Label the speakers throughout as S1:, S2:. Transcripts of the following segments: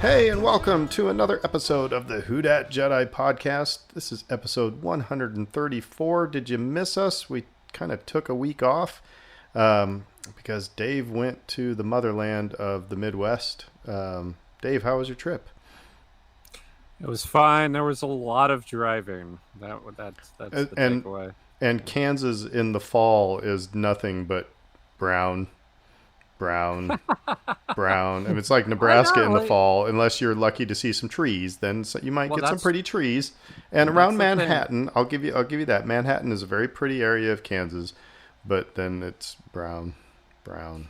S1: Hey, and welcome to another episode of the Who Dat Jedi podcast. This is episode 134. Did you miss us? We kind of took a week off because Dave went to the motherland of the Midwest. Dave, how was your trip?
S2: It was fine. There was a lot of driving. That's
S1: And
S2: the
S1: and,
S2: takeaway.
S1: and Kansas in the fall is nothing but brown, brown, brown. And it's like
S2: I
S1: Nebraska
S2: know.
S1: in the fall, unless you're lucky to see some trees. Then you might
S2: Well,
S1: get some
S2: that's
S1: pretty trees. And
S2: that's
S1: around
S2: the thing.
S1: Manhattan, I'll give you that. Manhattan is a very pretty area of Kansas, but then it's brown, brown.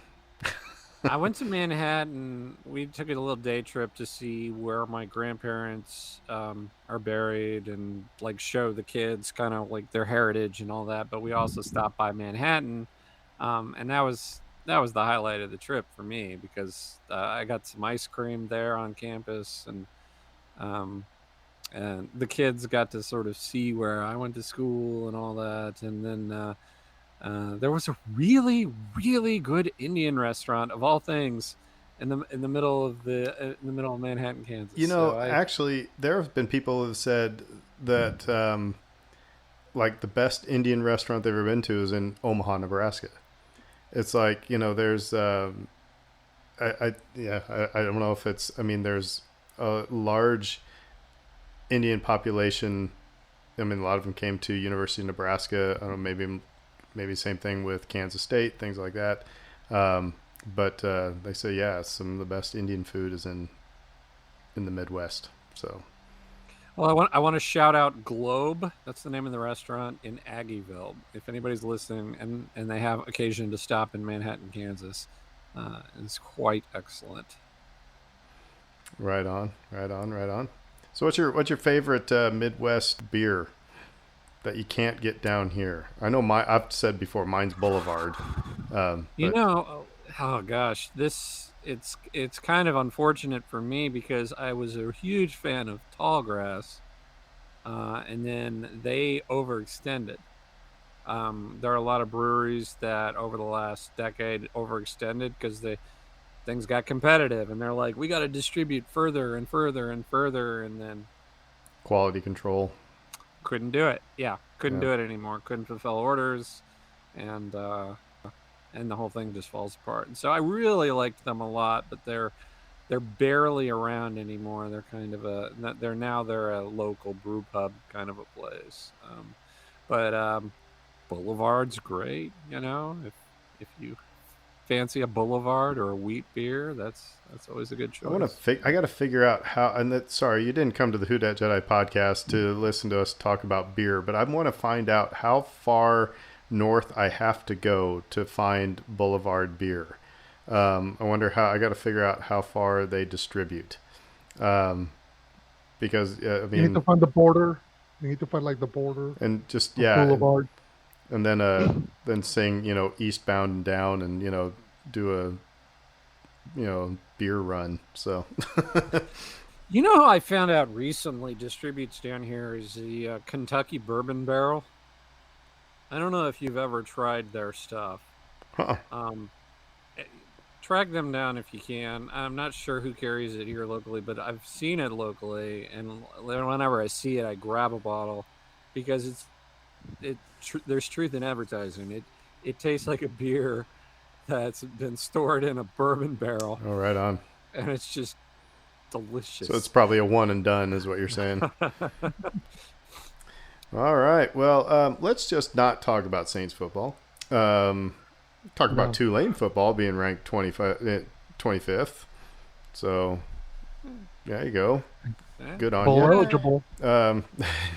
S2: I went to Manhattan. We took a little day trip to see where my grandparents are buried and like show the kids kind of like their heritage and all that. But we also stopped by Manhattan, and that was the highlight of the trip for me because I got some ice cream there on campus um, and the kids got to sort of see where I went to school and all that. And then there was a really, really good Indian restaurant of all things in the middle of Manhattan, Kansas.
S1: You
S2: So
S1: know,
S2: I
S1: actually, there have been people who have said that like the best Indian restaurant they've ever been to is in Omaha, Nebraska. It's like, there's I don't know if it's, I mean, there's a large Indian population. I mean, a lot of them came to University of Nebraska. I don't know, maybe same thing with Kansas State, things like that. But they say, yeah, some of the best Indian food is in the Midwest. So
S2: well, I want to shout out Globe. That's the name of the restaurant in Aggieville. If anybody's listening and they have occasion to stop in Manhattan, Kansas, it's quite excellent.
S1: right on, right on, right on. So what's your favorite Midwest beer that you can't get down here? I know I've said before mine's Boulevard,
S2: You
S1: but
S2: know, oh gosh, it's kind of unfortunate for me because I was a huge fan of Tallgrass, and then they overextended. There are a lot of breweries that over the last decade overextended because things got competitive, and they're like, we got to distribute further and further and further, and then
S1: quality control.
S2: couldn't do it. Yeah, couldn't
S1: Yeah.
S2: do it anymore. Couldn't fulfill orders, and and the whole thing just falls apart. And so I really liked them a lot, but they're barely around anymore. They're kind of they're a local brew pub kind of a place. But Boulevard's great. If you fancy a Boulevard or a wheat beer, that's always a good choice.
S1: I got to figure out how. And sorry, you didn't come to the Who Dat Jedi podcast to listen to us talk about beer, but I want to find out how far north I have to go to find Boulevard beer. I wonder how. I got to figure out how far they distribute. Um, because I
S3: You need to
S1: mean,
S3: find the border. You need to find like the border
S1: and just
S3: of
S1: yeah,
S3: Boulevard.
S1: and then sing eastbound and down, and do a beer run. So
S2: You know who I found out recently distributes down here is the Kentucky Bourbon Barrel. I don't know if you've ever tried their stuff.
S1: huh.
S2: Um, eh, Track them down if you can. I'm not sure who carries it here locally, but I've seen it locally, and whenever I see it, I grab a bottle because there's truth in advertising. It tastes like a beer that's been stored in a bourbon barrel,
S1: All right on.
S2: and it's just
S1: So it's
S2: delicious.
S1: probably a one and done, is what you're saying. All right. Well, let's just not talk about Saints football. Talk about
S3: No.
S1: Tulane football being ranked 25th. So there you go.
S2: Eh?
S1: Good on
S3: Bowl
S1: you.
S3: eligible.
S1: Yeah.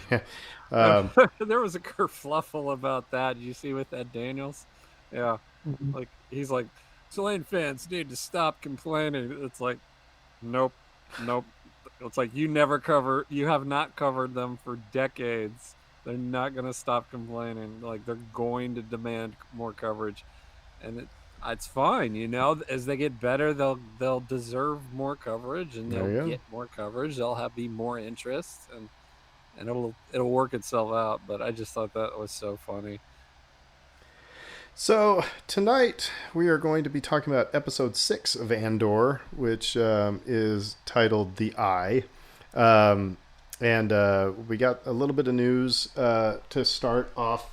S2: There,
S1: Um,
S2: there was a kerfluffle about that. Did you see with Ed Daniels? Yeah,
S3: Mhm.
S2: like he's like, Tulane fans need to stop complaining. It's like, nope, nope. It's like you have not covered them for decades. They're not gonna stop complaining. Like they're going to demand more coverage, and it's fine. As they get better, they'll deserve more coverage, and
S1: there
S2: they'll
S1: you go.
S2: get more coverage. They'll be more interest, and it'll work itself out. But I just thought that was so funny.
S1: So tonight we are going to be talking about episode 6 of Andor, which is titled "The Eye," um, and we got a little bit of news to start off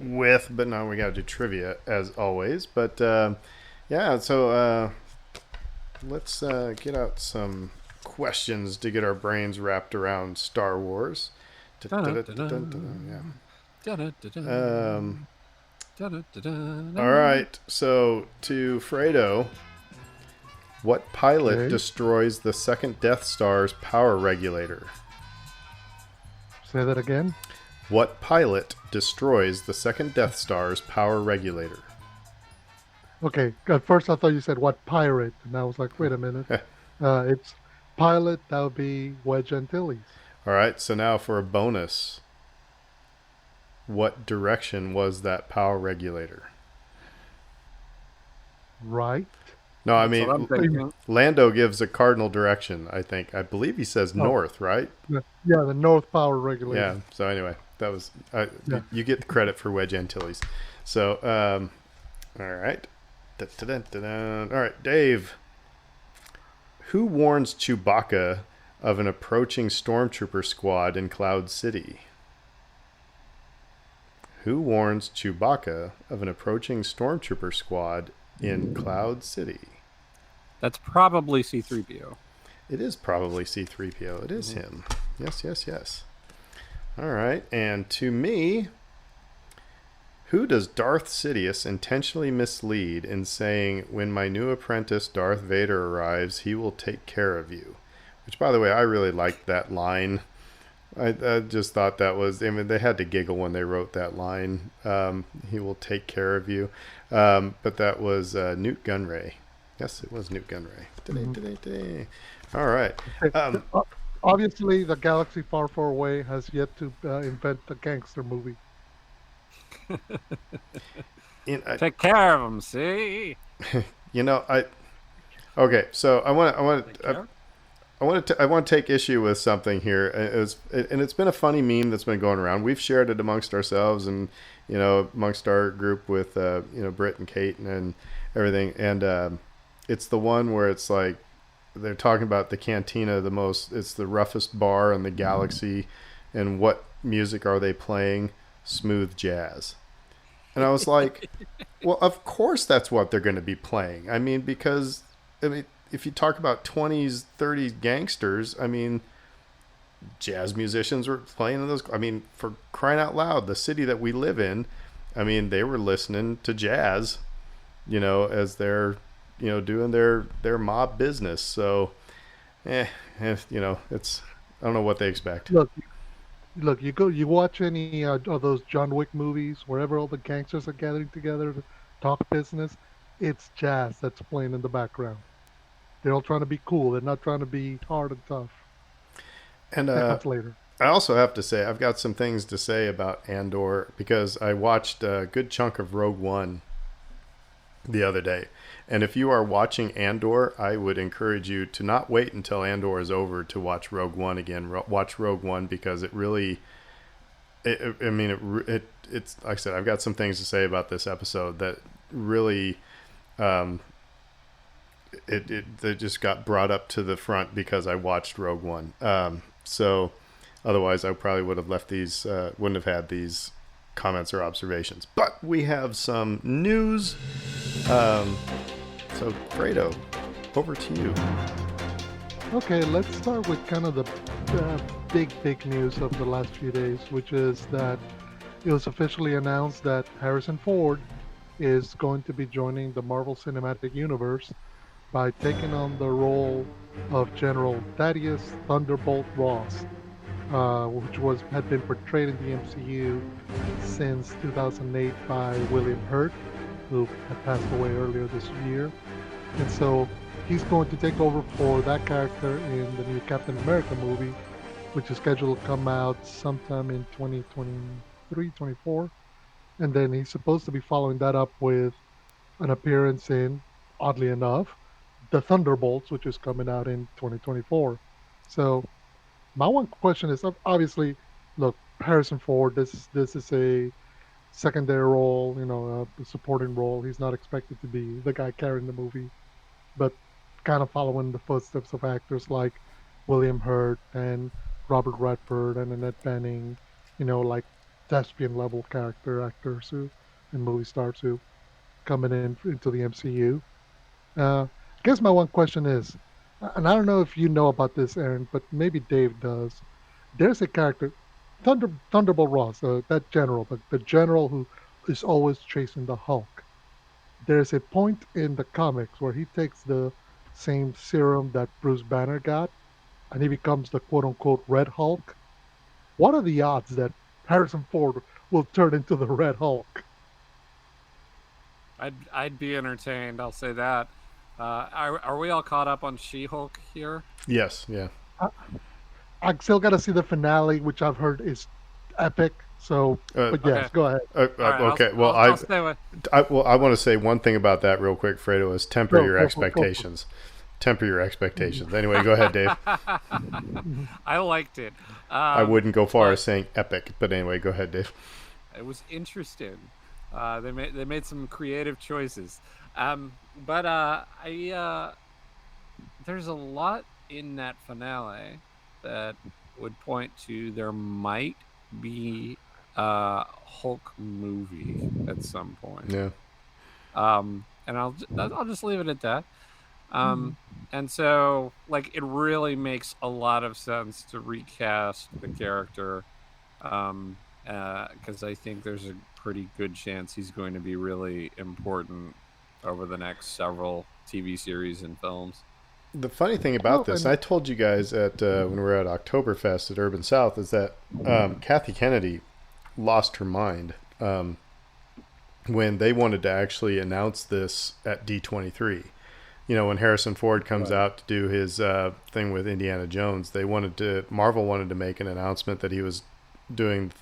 S1: with, but now we got to do trivia as always. But yeah, so let's get out some questions to get our brains wrapped around Star Wars.
S2: Dun-dun-dun-dun.
S1: Yeah.
S2: Dun-dun-dun-dun.
S1: All
S2: Dun-dun-dun-dun.
S1: right, so to Fredo, what pilot
S3: Okay.
S1: destroys the second Death Star's power regulator?
S3: Say that again.
S1: What pilot destroys the second Death Star's power regulator?
S3: Okay. At first, I thought you said what pirate, and I was like, wait a minute. It's pilot. That would be Wedge Antilles,
S1: All right, so now for a bonus, what direction was that power regulator?
S3: right?
S1: No, I
S2: That's what I'm
S1: mean,
S2: thinking.
S1: Lando gives a cardinal direction, I think. I believe he says
S3: Oh,
S1: north, right?
S3: yeah, the North Power
S1: Yeah,
S3: Regulator.
S1: so anyway, that was.
S3: Yeah.
S1: You get the credit for Wedge Antilles. So, all right. Dun-dun-dun-dun-dun. All right, Dave. Who warns Chewbacca of an approaching stormtrooper squad in Cloud City? Who warns Chewbacca of an approaching stormtrooper squad in Cloud City?
S2: That's probably C-3PO.
S1: It is probably C-3PO. It is him. Yes, yes, yes. All right, and to me, who does Darth Sidious intentionally mislead in saying, "When my new apprentice Darth Vader arrives, he will take care of you"? Which, by the way, I really liked that line. I just thought that was, I mean, they had to giggle when they wrote that line. He will take care of you. But that was Newt Gunray. Yes, it was Newt Gunray.
S3: Mhm.
S1: All right.
S3: Okay. Obviously, the galaxy far, far away has yet to invent a gangster movie.
S2: Take care of him, see?
S1: You know, okay. So I want
S2: Take
S1: to,
S2: care?
S1: I want to take issue with something here. And it's been a funny meme that's been going around. We've shared it amongst ourselves and amongst our group with Britt and Kate and everything. And it's the one where it's like they're talking about the cantina, it's the roughest bar in the galaxy, and what music are they playing? Smooth jazz. And I was like, well, of course that's what they're going to be playing. I mean, because if you talk about 20s, 30s gangsters, I mean, jazz musicians were playing in those. I mean, for crying out loud, the city that we live in, I mean, they were listening to jazz, as they're, doing their mob business. So, it's, I don't know what they expect.
S3: Look, look, you watch any of those John Wick movies, wherever all the gangsters are gathering together to talk business, it's jazz that's playing in the background. They're all trying to be cool. They're not trying to be hard and tough.
S1: And
S3: That comes later.
S1: I also have to say, I've got some things to say about Andor because I watched a good chunk of Rogue One the other day. And if you are watching Andor, I would encourage you to not wait until Andor is over to watch Rogue One again. Watch Rogue One because it really, it's like I said, I've got some things to say about this episode that really, it just got brought up to the front because I watched Rogue One. So otherwise, I probably would have left these, wouldn't have had these comments or observations. But we have some news. So, Fredo, over to you.
S3: Okay, let's start with kind of the big news of the last few days, which is that it was officially announced that Harrison Ford is going to be joining the Marvel Cinematic Universe by taking on the role of General Thaddeus Thunderbolt Ross, which had been portrayed in the MCU since 2008 by William Hurt, who had passed away earlier this year. And so he's going to take over for that character in the new Captain America movie, which is scheduled to come out sometime in 2023, 24. And then he's supposed to be following that up with an appearance in, oddly enough, The Thunderbolts, which is coming out in 2024. So my one question is obviously, look, Harrison Ford. This is a secondary role, a supporting role. He's not expected to be the guy carrying the movie, but kind of following the footsteps of actors like William Hurt and Robert Redford and Annette Bening, like thespian level character actors who and movie stars who coming into the MCU. I guess my one question is, and I don't know if you know about this, Aaron, but maybe Dave does. There's a character, Thunderbolt Ross, that general, the general who is always chasing the Hulk. There's a point in the comics where he takes the same serum that Bruce Banner got, and he becomes the quote unquote Red Hulk. What are the odds that Harrison Ford will turn into the Red Hulk?
S2: I'd be entertained. I'll say that. Are we all caught up on She-Hulk here?
S1: Yes, yeah.
S3: I, I still got to see the finale, which I've heard is epic. So,
S1: Uh,
S3: but
S2: Okay.
S3: yes, go ahead.
S2: All right.
S1: okay. Well,
S2: I'll stay with.
S1: I want to say one thing about that real quick, Fredo, is temper
S3: Go,
S1: your
S3: go for
S1: expectations. Temper your
S3: it.
S1: expectations. Anyway, go ahead, Dave.
S3: Mhm.
S2: I liked it.
S1: I wouldn't go far
S2: But
S1: as saying epic, but anyway, go ahead, Dave.
S2: it was interesting. They made some creative choices. But I there's a lot in that finale that would point to there might be a Hulk movie at some point.
S1: Yeah.
S2: And I'll just leave it at that.
S3: Mhm.
S2: Um, and so like it really makes a lot of sense to recast the character, um, because I think there's a pretty good chance he's going to be really important over the next several TV series and films.
S1: The funny thing about
S3: Well,
S1: this, I
S3: and
S1: told you guys at when we were at Oktoberfest at Urban South, is that Kathy Kennedy lost her mind when they wanted to actually announce this at D23. When Harrison Ford comes
S2: Right.
S1: out to do his thing with Indiana Jones, Marvel wanted to make an announcement that he was doing,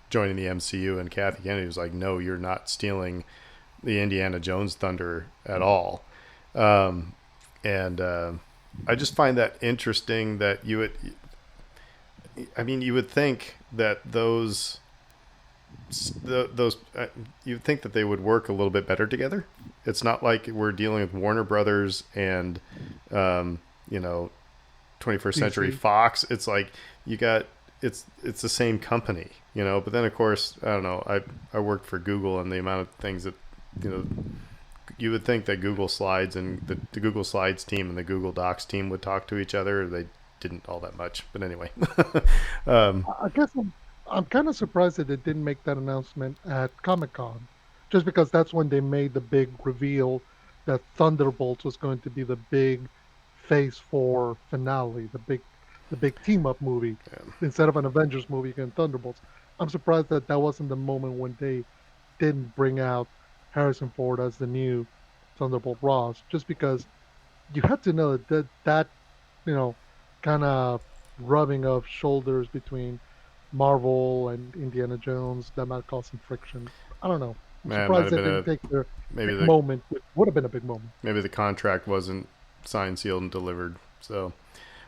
S1: joining the MCU, and Kathy Kennedy was like, "No, you're not stealing the Indiana Jones thunder at all." And I just find that interesting that you would think that those you'd think that they would work a little bit better together. It's not like we're dealing with Warner Brothers and um, you know 21st Century
S3: DC.
S1: Fox. It's like you got it's the same company, But then of course I don't know. I worked for Google, and the amount of things that you know you would think that Google Slides and the Google Slides team and the Google Docs team would talk to each other. They didn't all that much, but anyway. um,
S3: I guess I'm kind of surprised that they didn't make that announcement at Comic Con, just because that's when they made the big reveal that Thunderbolts was going to be the big Phase Four finale, the big team up movie.
S1: yeah.
S3: Instead of an Avengers movie, again Thunderbolts. I'm surprised that that wasn't the moment when they didn't bring out Harrison Ford as the new Thunderbolt Ross, just because you had to know that you know kind of rubbing of shoulders between Marvel and Indiana Jones that might cause some friction. I don't know. I'm
S1: Man, it might
S3: surprised
S1: have
S3: they
S1: been
S3: didn't
S1: a
S3: take their
S1: maybe
S3: big
S1: the
S3: moment, which would have been a big moment.
S1: maybe the contract wasn't signed, sealed, and delivered. So,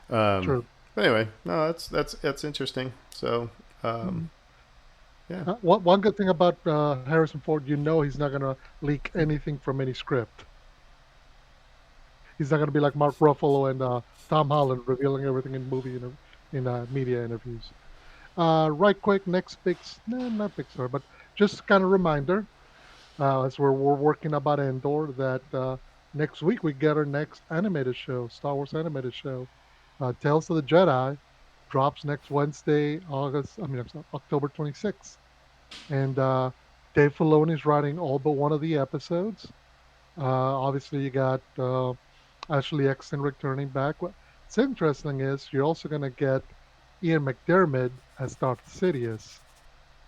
S1: um,
S3: True.
S1: but anyway, no, that's interesting. So, um,
S3: Mhm.
S1: yeah,
S3: One good thing about Harrison Ford, he's not gonna leak anything from any script. He's not gonna be like Mark Ruffalo and Tom Holland revealing everything in media interviews. Right quick, next not big story, but just kind of reminder, as we're working about Andor, that next week we get our next animated show, Star Wars animated show, Tales of the Jedi, drops next Wednesday, I'm sorry, October 26th, and Dave Filoni is writing all but one of the episodes. Obviously, you got Ashley Eckstein returning back. What's interesting is you're also going to get Ian McDermott as Darth Sidious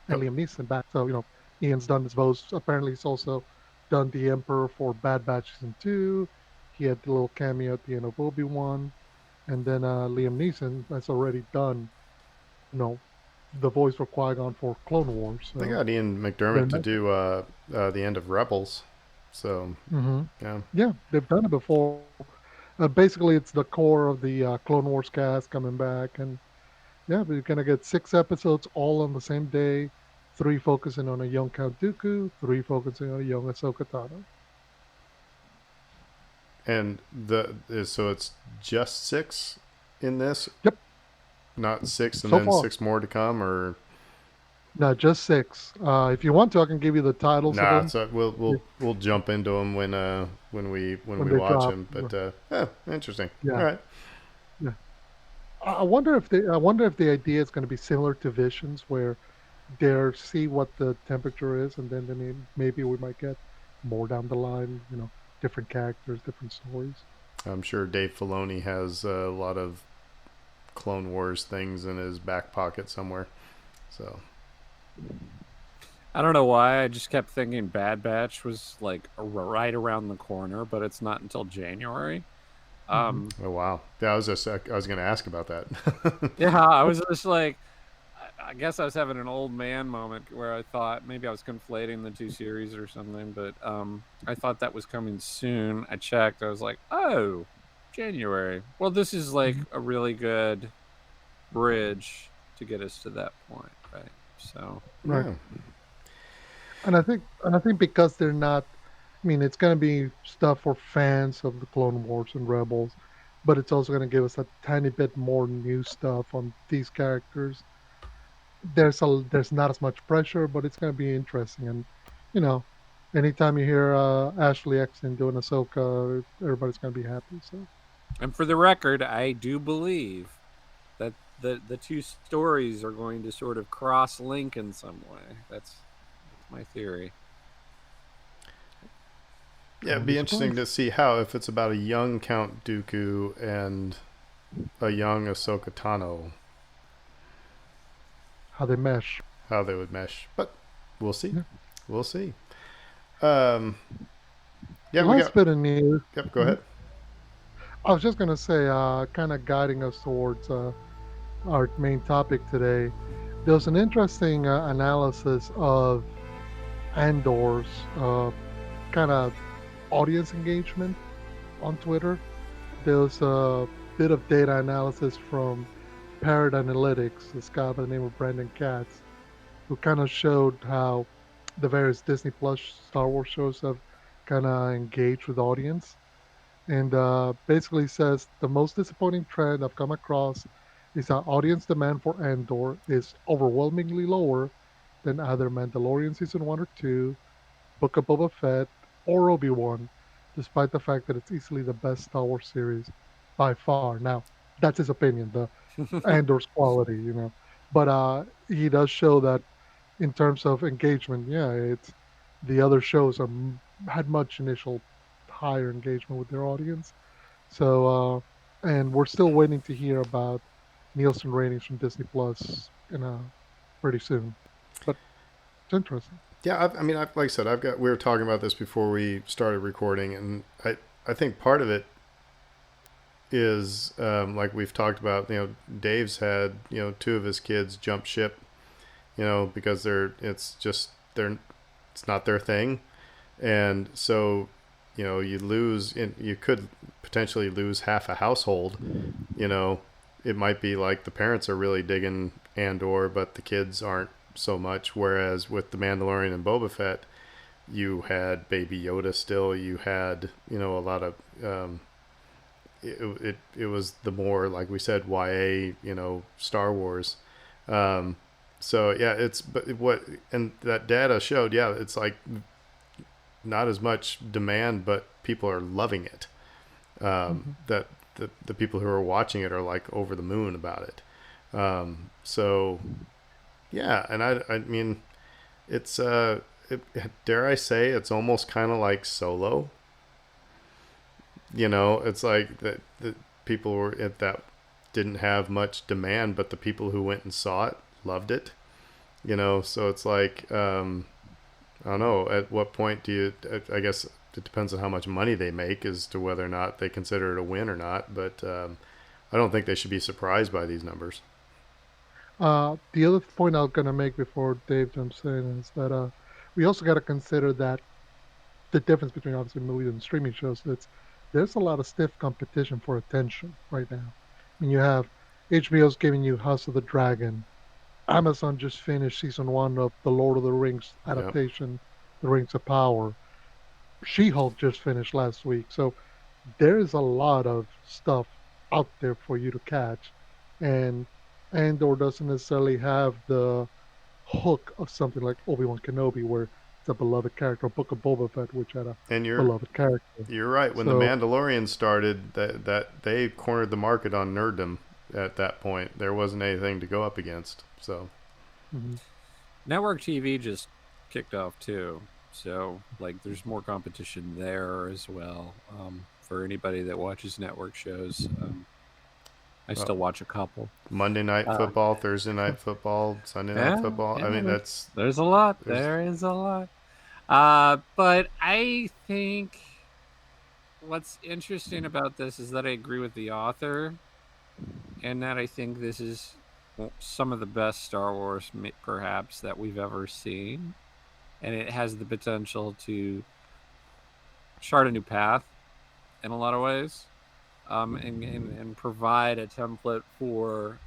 S3: and
S1: oh,
S3: Liam Neeson back. So, Ian's done his voice. Apparently, he's also done the Emperor for Bad Batch Season 2. He had the little cameo at the end of Obi-Wan. And then Liam Neeson has already done, you know, the voice for Qui-Gon for Clone Wars.
S1: they
S3: So
S1: got Ian
S3: they're
S1: McDermott to
S3: not.
S1: do the end of Rebels. So,
S3: Hmm.
S1: yeah,
S3: Yeah, they've done it before. Basically, it's the core of the Clone Wars cast coming back. And yeah, we're going to get 6 episodes all on the same day, three focusing on a young Count Dooku, three focusing on a young Ahsoka Tano.
S1: And so it's just six in this,
S3: Yep,
S1: not six and
S3: so
S1: then
S3: far.
S1: six more to come, or
S3: No, just six. If you want to, I can give you the titles of
S1: nah.
S3: them
S1: So we'll jump into them when
S3: when
S1: we
S3: they
S1: watch
S3: drop.
S1: them. But interesting. All
S3: Yeah,
S1: right.
S3: yeah. I wonder if the idea is going to be similar to Visions, where they see what the temperature is, and then maybe we might get more down the line. Different characters, different stories.
S1: I'm sure Dave Filoni has a lot of Clone Wars things in his back pocket somewhere. So
S2: I don't know why. I just kept thinking Bad Batch was like right around the corner, but it's not until January.
S3: Hmm.
S2: Um,
S1: oh wow, yeah. I was going to ask about that.
S2: yeah, I was just like, I guess I was having an old man moment where I thought maybe I was conflating the two series or something, but I thought that was coming soon. I checked. I was like, oh, January. Well, this is like
S3: Hmm.
S2: a really good bridge to get us to that point, right? So,
S3: Right.
S1: Yeah.
S3: And I think because they're not, I mean, it's going to be stuff for fans of the Clone Wars and Rebels, but it's also going to give us a tiny bit more new stuff on these characters. There's not as much pressure, but it's going to be interesting. And you know, anytime you hear Ashley Eckstein doing Ahsoka, everybody's going to be happy. So
S2: and for the record, I do believe that the two stories are going to sort of cross link in some way. That's my theory.
S1: Yeah,
S3: I
S1: it'd
S3: won't be
S1: be interesting
S3: surprised
S1: to see how if it's about a young Count Dooku and a young Ahsoka Tano,
S3: how they mesh.
S1: how they would mesh. But we'll see.
S3: Yeah.
S1: We'll see. Um, yeah, we
S3: Last
S1: got.
S3: bit of news.
S1: Yep. Go
S3: Mhm.
S1: ahead.
S3: I was just going to say, kind of guiding us towards our main topic today. There was an interesting analysis of Andor's kind of audience engagement on Twitter. There was a bit of data analysis from Parrot Analytics, this guy by the name of Brandon Katz, who kind of showed how the various Disney Plus Star Wars shows have kind of engaged with audience. And basically says the most disappointing trend I've come across is that audience demand for Andor is overwhelmingly lower than either Mandalorian season 1 or 2, Book of Boba Fett, or Obi-Wan, despite the fact that it's easily the best Star Wars series by far. Now, that's his opinion, the Andor's quality. But he does show that in terms of engagement, yeah, it's the other shows had much initial higher engagement with their audience. So, and we're still waiting to hear about Nielsen ratings from Disney Plus pretty soon. But it's interesting.
S1: Yeah, I mean, like I said, I've got. We were talking about this before we started recording, and I think part of it is like we've talked about. Dave's had two of his kids jump ship. Because it's not their thing, and so you could potentially lose half a household. You know, it might be like the parents are really digging Andor, but the kids aren't so much. Whereas with the Mandalorian and Boba Fett, you had Baby Yoda still. You had a lot of it was the more like we said YA Star Wars. Um, so yeah, it's but what and that data showed it's like not as much demand, but people are loving it.
S3: Hmm.
S1: That the people who are watching it are like over the moon about it. So yeah, and I mean it's dare I say it's almost kind of like Solo. It's like that the people were at that didn't have much demand, but the people who went and saw it loved it. So it's like I don't know. At what point do you? I guess it depends on how much money they make as to whether or not they consider it a win or not. But I don't think they should be surprised by these numbers.
S3: The other point I'm going to make before Dave jumps in is that we also got to consider that the difference between obviously movies and streaming shows. There's a lot of stiff competition for attention right now. I mean, you have HBO's giving you House of the Dragon, Amazon just finished season one of the Lord of the Rings
S1: Yep.
S3: adaptation, The Rings of Power. She-Hulk just finished last week, so there is a lot of stuff out there for you to catch, and Andor doesn't necessarily have the hook of something like Obi-Wan Kenobi, where it's a beloved character, Book of Boba Fett, which had a
S1: And
S3: beloved character.
S1: you're right. When the
S3: So
S1: Mandalorian started, that they cornered the market on nerddom at that point. There wasn't anything to go up against. So
S3: mhm.
S2: Network TV just kicked off too, so like there's more competition there as well. For anybody that watches network shows, I
S1: uh,
S2: still watch a couple.
S1: Monday night
S2: Uh,
S1: football, Thursday night football, Sunday night
S2: yeah,
S1: football. I
S2: yeah,
S1: mean, that's
S2: there's a lot.
S1: there's
S2: There is a lot. But I think what's interesting about this is that I agree with the author, and that I think this is some of the best Star Wars, perhaps, that we've ever seen, and it has the potential to chart a new path in a lot of ways, and provide a template for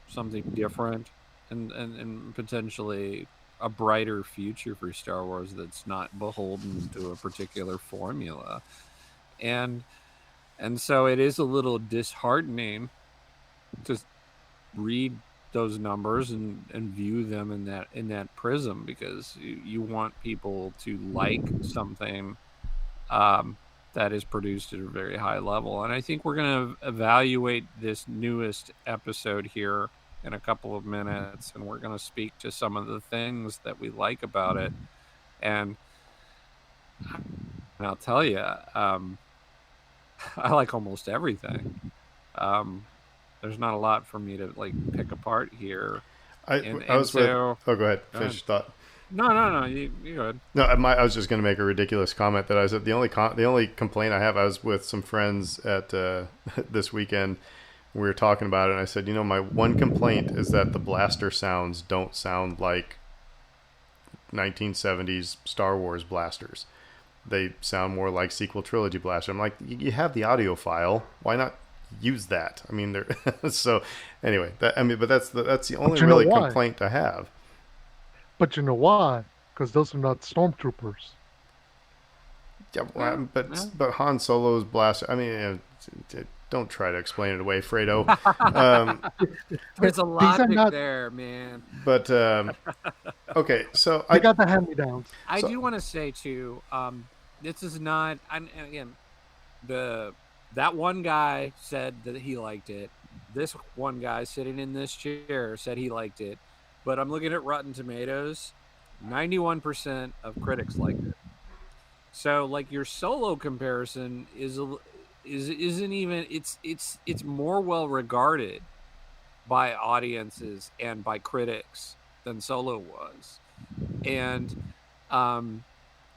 S2: something different, and potentially a brighter future for Star Wars that's not beholden to a particular formula. And and so it is a little disheartening to read those numbers and view them in that prism, because you want people to like something um, that is produced at a very high level. And I think we're going to evaluate this newest episode here in a couple of minutes, and we're going to speak to some of the things that we like about it. And, and I'll tell you, I like almost everything. Um, there's not a lot for me to like pick apart here,
S1: I
S2: and
S1: was with.
S2: so
S1: Oh, go ahead.
S2: go ahead.
S1: Finish your thought.
S2: No, you go ahead.
S1: No, I was just going to make a ridiculous comment that I said the only complaint I have. I was with some friends at this weekend. We were talking about it, and I said, my one complaint is that the blaster sounds don't sound like 1970s Star Wars blasters. They sound more like sequel trilogy blasters. I'm like, you have the audio file. Why not use that? I mean, they're so anyway. But that's the only
S3: But you know
S1: really
S3: why?
S1: complaint I have.
S3: But you know why? Because those are not stormtroopers.
S1: Yeah,
S2: Yeah, yeah.
S1: but Han Solo's blaster. I mean, don't try to explain it away, Fredo. Um,
S2: There's a
S3: These are
S2: logic
S3: not.
S2: there, man.
S1: but okay, so
S3: They got the hand-me-downs.
S2: I
S1: so
S2: do want to say too, this is not. And again, the that one guy said that he liked it. This one guy sitting in this chair said he liked it. But I'm looking at Rotten Tomatoes. 91% of critics liked it. So like your Solo comparison isn't even, it's more well regarded by audiences and by critics than Solo was. And um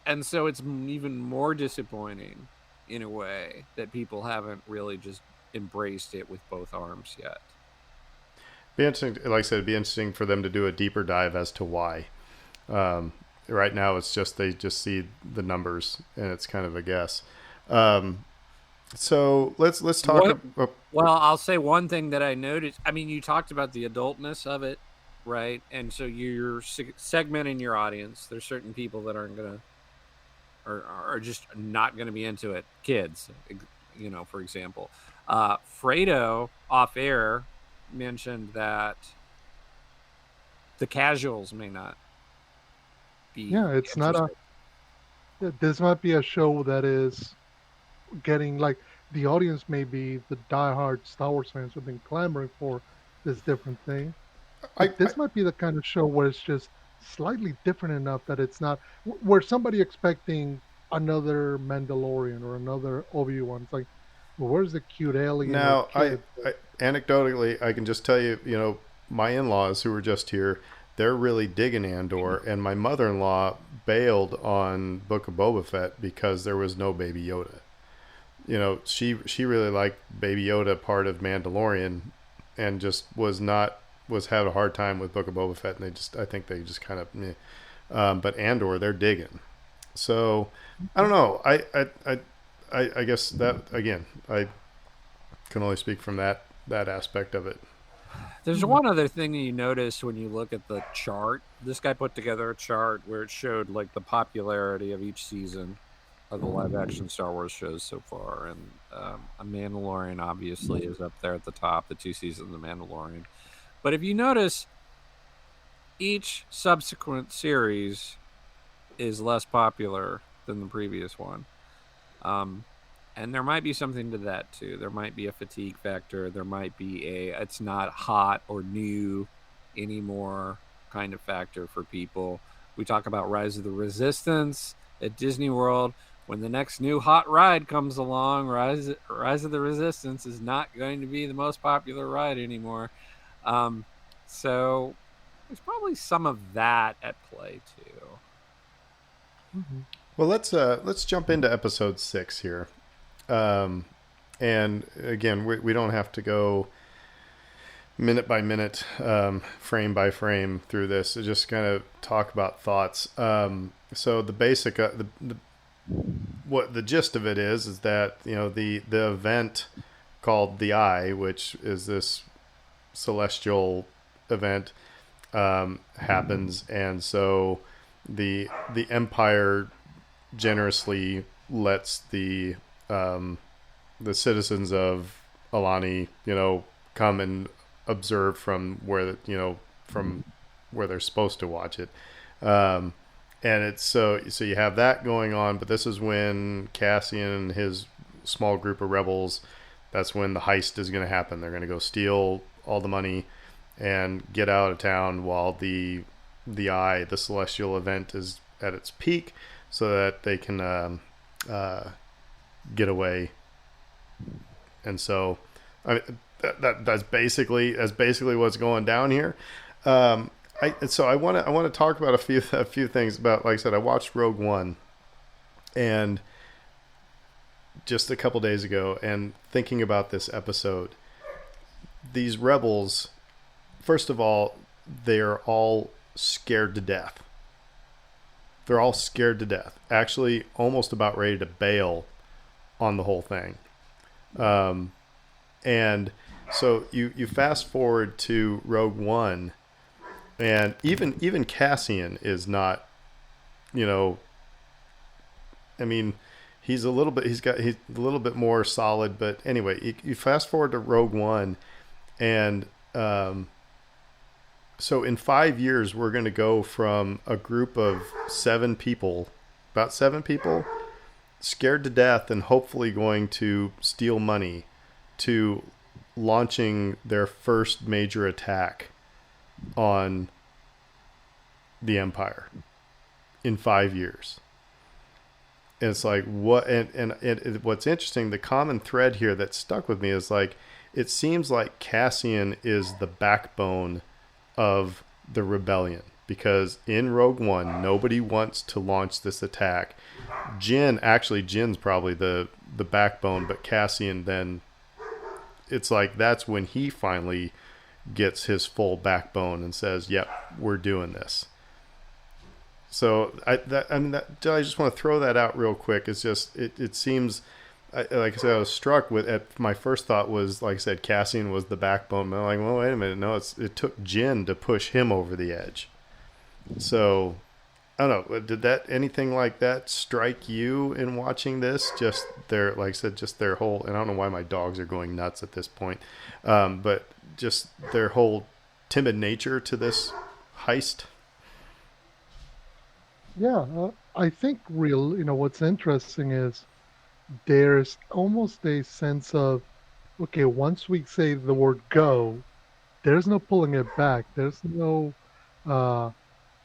S2: and so it's even more disappointing in a way that people haven't really just embraced it with both arms yet.
S1: be interesting. Like I said, it'd be interesting for them to do a deeper dive as to why. Um, right now, it's just they just see the numbers, and it's kind of a guess. Um, so let's talk.
S2: What Well, I'll say one thing that I noticed. I mean, you talked about the adultness of it, right? And so you're segmenting your audience. There's certain people that aren't gonna, or are just not gonna be into it. Kids, for example. Fredo off air mentioned that the casuals may not be
S3: Yeah, it's not a.
S2: interested.
S3: This might be a show that is getting like the audience may be the diehard Star Wars fans who've been clamoring for this different thing,
S1: I,
S3: but
S1: I
S3: this might be the kind of show where it's just slightly different enough that it's not where somebody expecting another Mandalorian or another Obi-Wan. It's like, well, where's the cute alien or
S1: now
S3: kid?
S1: I anecdotally I can just tell you, my in-laws who were just here, they're really digging Andor, and my mother-in-law bailed on Book of Boba Fett because there was no Baby Yoda. She really liked Baby Yoda part of Mandalorian, and just was had a hard time with Book of Boba Fett, and I think they just kind of, meh. But Andor, they're digging. So I don't know. I guess that again, I can only speak from that aspect of it.
S2: There's
S3: Mhm.
S2: one other thing that you notice when you look at the chart. This guy put together a chart where it showed like the popularity of each season of the live action Star Wars shows so far, and a Mandalorian obviously is up there at the top. The 2 seasons of the Mandalorian, but if you notice, each subsequent series is less popular than the previous one. Um, and there might be something to that too. There might be a fatigue factor. There might be it's not hot or new anymore kind of factor for people. We talk about Rise of the Resistance at Disney World. When the next new hot ride comes along, Rise of the Resistance is not going to be the most popular ride anymore. Um, so there's probably some of that at play too.
S3: Mhm.
S1: Well, let's jump into episode 6 here. Um, and again, we don't have to go minute by minute, frame by frame through this. Just kind of talk about thoughts. So the basic, what the gist of it is that the event called the Eye, which is this celestial event, happens, and so the Empire generously lets the citizens of Alani, come and observe from from where they're supposed to watch it. Um, and it's so you have that going on, but this is when Cassian and his small group of rebels. That's when the heist is going to happen. They're going to go steal all the money and get out of town while the celestial event is at its peak, so that they can get away. And so, I mean, that's basically what's going down here. I want to talk about a few things about, like I said, I watched Rogue One and just a couple days ago, and thinking about this episode, these rebels, first of all, they are all scared to death. They're all scared to death. Actually, almost about ready to bail on the whole thing. Um, and so you fast forward to Rogue One, and even Cassian is not, you know, I mean, he's a little bit more solid. But anyway, you fast forward to Rogue One, and so in 5 years we're going to go from a group of about 7 people, scared to death and hopefully going to steal money, to launching their first major attack on the Empire in 5 years. And it's like, what? And what's interesting, the common thread here that stuck with me is like, it seems like Cassian is the backbone of the rebellion, because in Rogue One nobody wants to launch this attack. Jin's probably the backbone, but Cassian, then it's like that's when he finally gets his full backbone and says, "Yep, we're doing this." So I just want to throw that out real quick. It's just it seems, like I said, I was struck with. My first thought was, like I said, Cassian was the backbone. But I'm like, well, wait a minute, no, it took Jin to push him over the edge. So I don't know. Did that anything like that strike you in watching this? Just their, like I said, just their whole. And I don't know why my dogs are going nuts at this point, but just their whole timid nature to this heist.
S3: Yeah, I think what's interesting is there's almost a sense of, okay, once we say the word go, there's no pulling it back. There's no uh,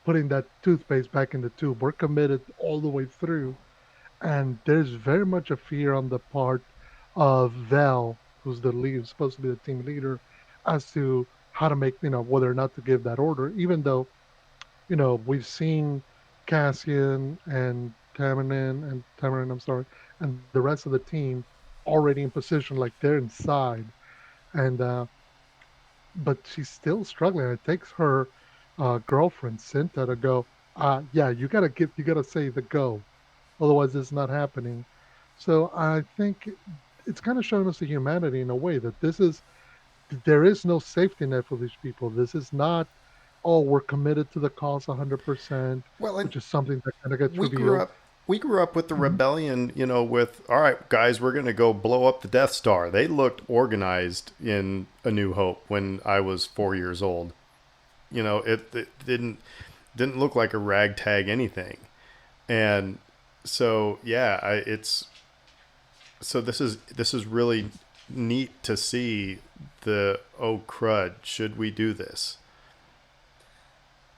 S3: putting that toothpaste back in the tube. We're committed all the way through. And there's very much a fear on the part of Val, who's the lead, supposed to be the team leader, as to how to make, whether or not to give that order, even though, we've seen Cassian and Tamarin, I'm sorry, and the rest of the team already in position, like they're inside. And but she's still struggling. It takes her girlfriend Cinta to go, yeah, you gotta say the go, otherwise it's not happening. So I think it's kind of showing us the humanity in a way that there is no safety net for these people. This is not, oh, we're committed to the cause 100%,
S1: Well, and
S3: which is something that kind of gets
S1: we grew
S3: revealed.
S1: up we grew up with the
S3: Mhm.
S1: rebellion, with all right, guys, we're going to go blow up the Death Star. They looked organized in A New Hope when I was 4 years old. It didn't look like a ragtag anything. And so yeah, it's so this is really neat to see the oh crud, should we do this?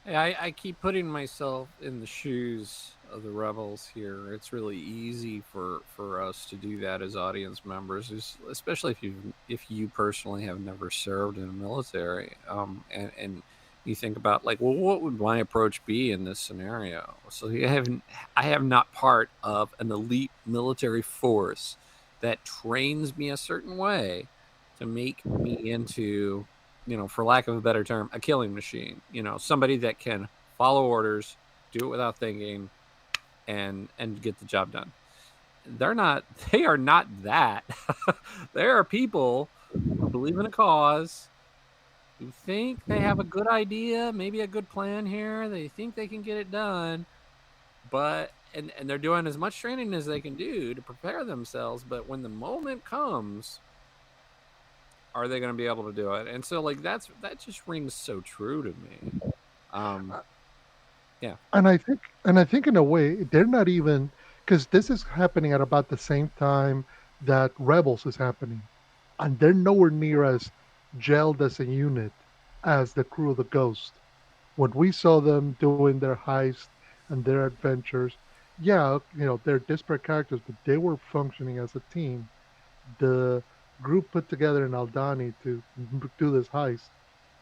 S2: I keep putting myself in the shoes of the rebels here. It's really easy for us to do that as audience members, especially if you personally have never served in the military. And you think about like, well, what would my approach be in this scenario? So I have not part of an elite military force that trains me a certain way to make me into, for lack of a better term, a killing machine. Somebody that can follow orders, do it without thinking, and get the job done. They're not. They are not that. There are people who believe in a cause, who think they have a good idea, maybe a good plan here. They think they can get it done, but and they're doing as much training as they can do to prepare themselves. But when the moment comes, are they going to be able to do it? And so, like, that just rings so true to me. Um, yeah.
S3: And I think in a way they're not even, because this is happening at about the same time that Rebels is happening, and they're nowhere near as gelled as a unit as the crew of the Ghost. When we saw them doing their heist and their adventures, yeah, they're disparate characters, but they were functioning as a team. The group put together in Aldani to do this heist,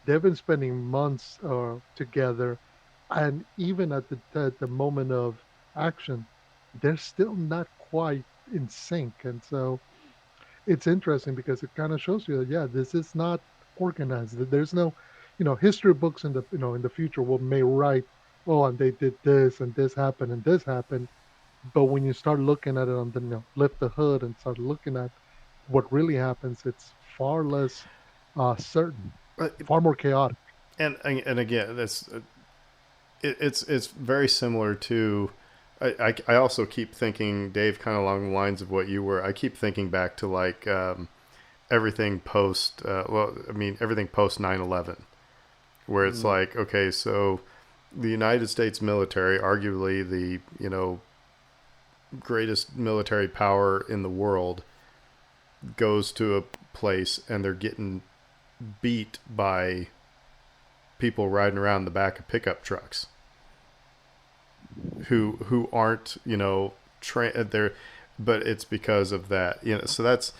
S3: they've been spending months together, and even at the moment of action, they're still not quite in sync. And so it's interesting because it kind of shows you that, yeah, this is not organized. That there's no, history books in the future will may write, oh, and they did this and this happened and this happened. But when you start looking at it on the, lift the hood and start looking at what really happens, it's far less certain,
S1: But
S3: far more chaotic.
S1: and again, it's very similar to. I also keep thinking, Dave, kind of along the lines of what you were. I keep thinking back to like everything post. Everything post 9/11, where it's
S2: Mm.
S1: like, okay, so the United States military, arguably the greatest military power in the world, goes to a place and they're getting beat by people riding around the back of pickup trucks who aren't they're, but it's because of that, so that's,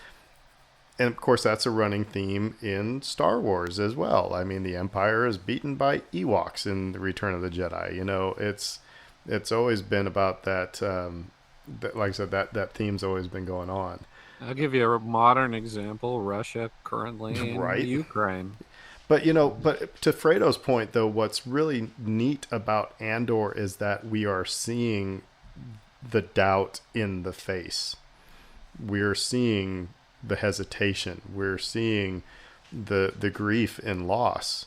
S1: and of course that's a running theme in Star Wars as well. I mean, the Empire is beaten by Ewoks in the Return of the Jedi. It's always been about that, like I said, that theme's always been going on.
S2: I'll give you a modern example: Russia currently in
S1: Right.
S2: Ukraine.
S1: But to Fredo's point, though, what's really neat about Andor is that we are seeing the doubt in the face. We're seeing the hesitation. We're seeing the grief and loss.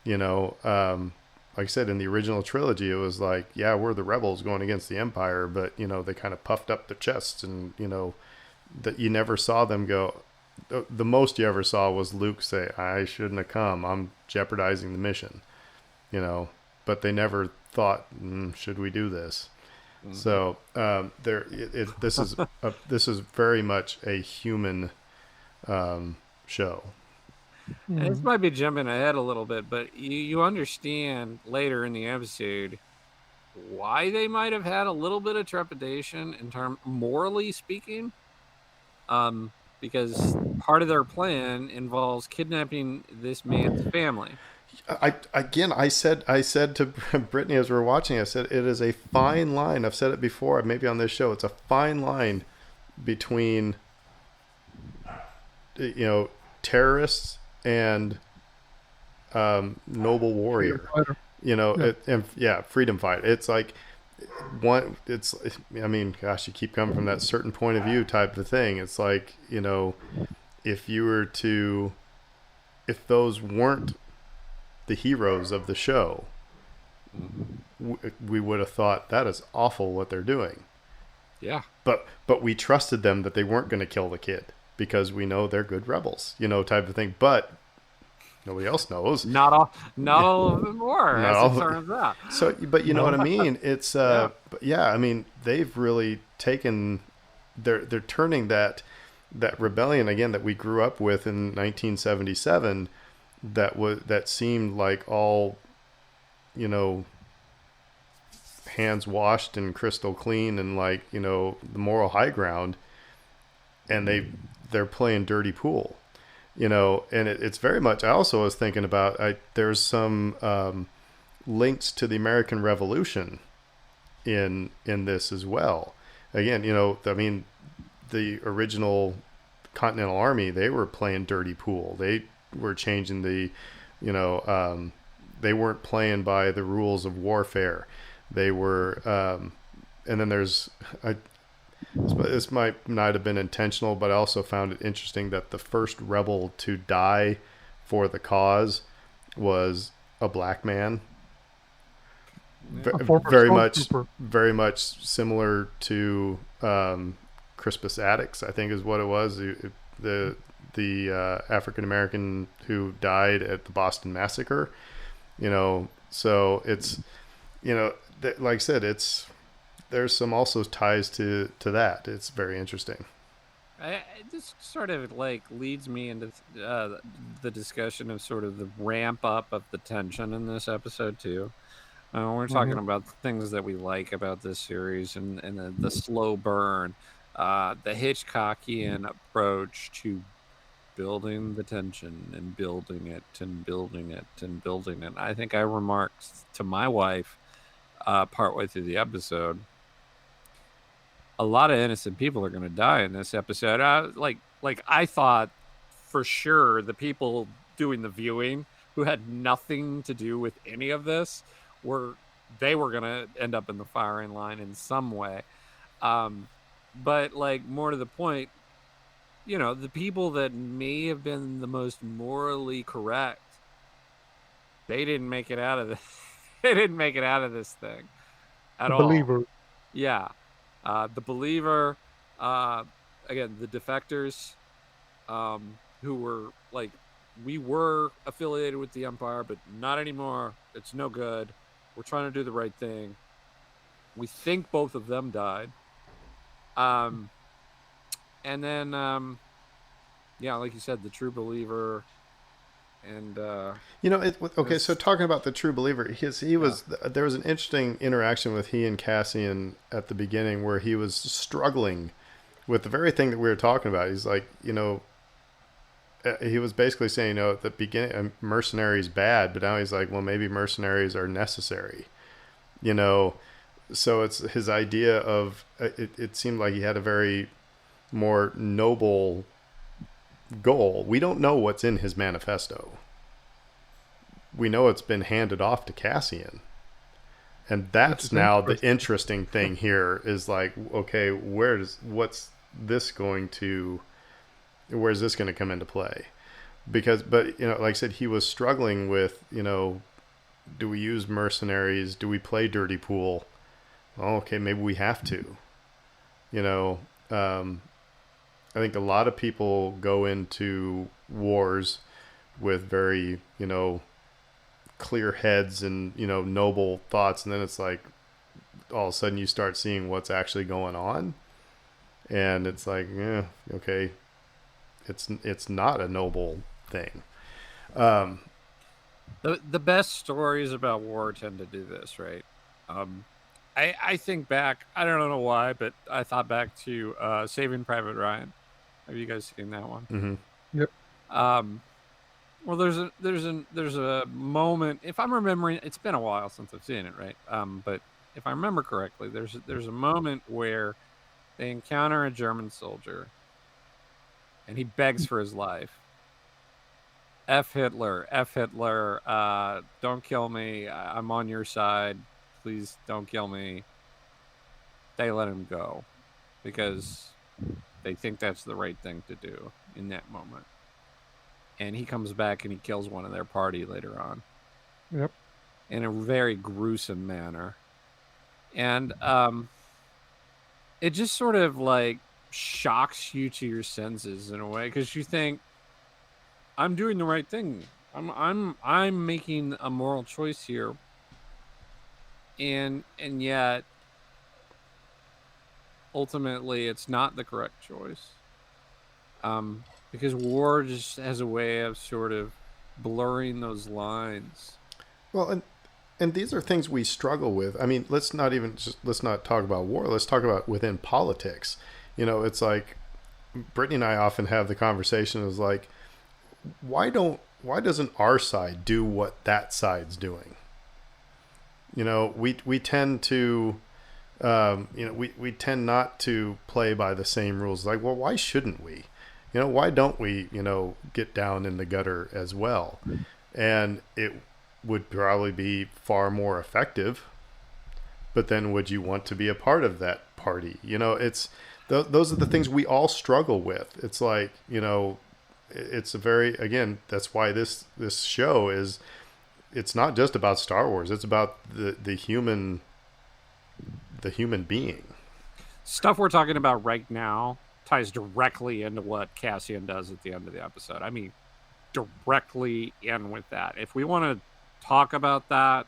S1: Like I said, in the original trilogy, it was like, yeah, we're the rebels going against the Empire, but they kind of puffed up their chests, and that you never saw them go. The most you ever saw was Luke say, "I shouldn't have come. I'm jeopardizing the mission." You know, but they never thought, "Should we do this?"
S2: Hmm.
S1: So this is very much a human show.
S2: And this
S3: Mhm.
S2: might be jumping ahead a little bit, but you understand later in the episode why they might have had a little bit of trepidation in term morally speaking. Because part of their plan involves kidnapping this man's family.
S1: I said to Brittany as we were watching, I said it is a fine line. I've said it before, maybe on this show. It's a fine line between you know terrorists and noble
S3: Freedom
S1: warrior.
S3: fighter. Yeah.
S1: And yeah, freedom fight. It's like one. It's, I mean, gosh, you keep coming from that certain point of view type of thing. It's like, if you were to if those weren't the heroes of the show, we would have thought that is awful what they're doing.
S2: Yeah.
S1: But we trusted them that they weren't going to kill the kid because we know they're good rebels, type of thing. But nobody else knows.
S2: Not all of them were,
S1: Not
S2: as it
S1: all.
S2: turns out.
S1: So, but you know what I
S3: No.
S1: mean? It's
S2: Yeah.
S1: but yeah. I mean, they've really taken. They're turning that rebellion again that we grew up with in 1977. That seemed like all, hands washed and crystal clean and like the moral high ground, and they're playing dirty pool, and it's very much. I also was thinking about there's some links to the American Revolution in this as well. Again, I mean, the original Continental Army, they were playing dirty pool. They were changing they weren't playing by the rules of warfare. They were, and then this might not have been intentional, but I also found it interesting that the first rebel to die for the cause was a black man.
S3: A former
S1: Very much,
S3: stormtrooper.
S1: very much similar to Crispus Attucks, I think is what it was. The African American who died at the Boston Massacre. So it's like I said, there's some also ties to that. It's very interesting.
S2: This sort of like leads me into the discussion of sort of the ramp up of the tension in this episode too. We're talking about things that we like about this series and the slow burn, the Hitchcockian approach to building the tension and building it and building it and building it. I think I remarked to my wife partway through the episode, a lot of innocent people are going to die in this episode. Like I thought for sure the people doing the viewing who had nothing to do with any of this were going to end up in the firing line in some way. But like more to the point, the people that may have been the most morally correct, they didn't make it out of this. They didn't make it out of this thing at
S3: The
S2: all.
S3: believer.
S2: Yeah. The believer, again, the defectors, who were like, we were affiliated with the Empire, but not anymore. It's no good. We're trying to do the right thing. We think both of them died. And then, yeah, like you said, the true believer, and
S1: okay. So talking about the true believer, there was an interesting interaction with he and Cassian at the beginning where he was struggling with the very thing that we were talking about. He's like, he was basically saying, at the beginning, mercenaries bad, but now he's like, well, maybe mercenaries are necessary, So it's his idea of it seemed like he had a very more noble goal. We don't know what's in his manifesto. We know it's been handed off to Cassian. And that's now the interesting thing here is like, okay, where's this going to come into play? But like I said, he was struggling with, do we use mercenaries? Do we play dirty pool? Well, okay, maybe we have to. I think a lot of people go into wars with very, clear heads and, noble thoughts. And then it's like, all of a sudden you start seeing what's actually going on. And it's like, okay, it's not a noble thing.
S2: The best stories about war tend to do this, right? I think back, I don't know why, but I thought back to Saving Private Ryan. Have you guys seen that one?
S1: Mm-hmm.
S3: Yep.
S2: Well, there's a moment. If I'm remembering, it's been a while since I've seen it, right? But if I remember correctly, there's a moment where they encounter a German soldier, and he begs for his life. F Hitler, don't kill me. I'm on your side. Please don't kill me. They let him go because they think that's the right thing to do in that moment. and he comes back and he kills one of their party later on
S3: Yep.
S2: in a very gruesome manner. And it just sort of like shocks you to your senses in a way because you think I'm doing the right thing. I'm making a moral choice here, and yet ultimately it's not the correct choice. Because war just has a way of sort of blurring those lines.
S1: Well, and these are things we struggle with. I mean, let's not talk about war. Let's talk about within politics. It's like Brittany and I often have the conversation is like, why doesn't our side do what that side's doing? We tend to we tend not to play by the same rules. Like, well, why shouldn't we? Why don't we, get down in the gutter as well? And it would probably be far more effective. But then would you want to be a part of that party? Those are the things we all struggle with. It's like, it's a very, again, that's why this show is, it's not just about Star Wars. It's about the human being.
S2: Stuff we're talking about right now ties directly into what Cassian does at the end of the episode. I mean, directly in with that. If we want to talk about that,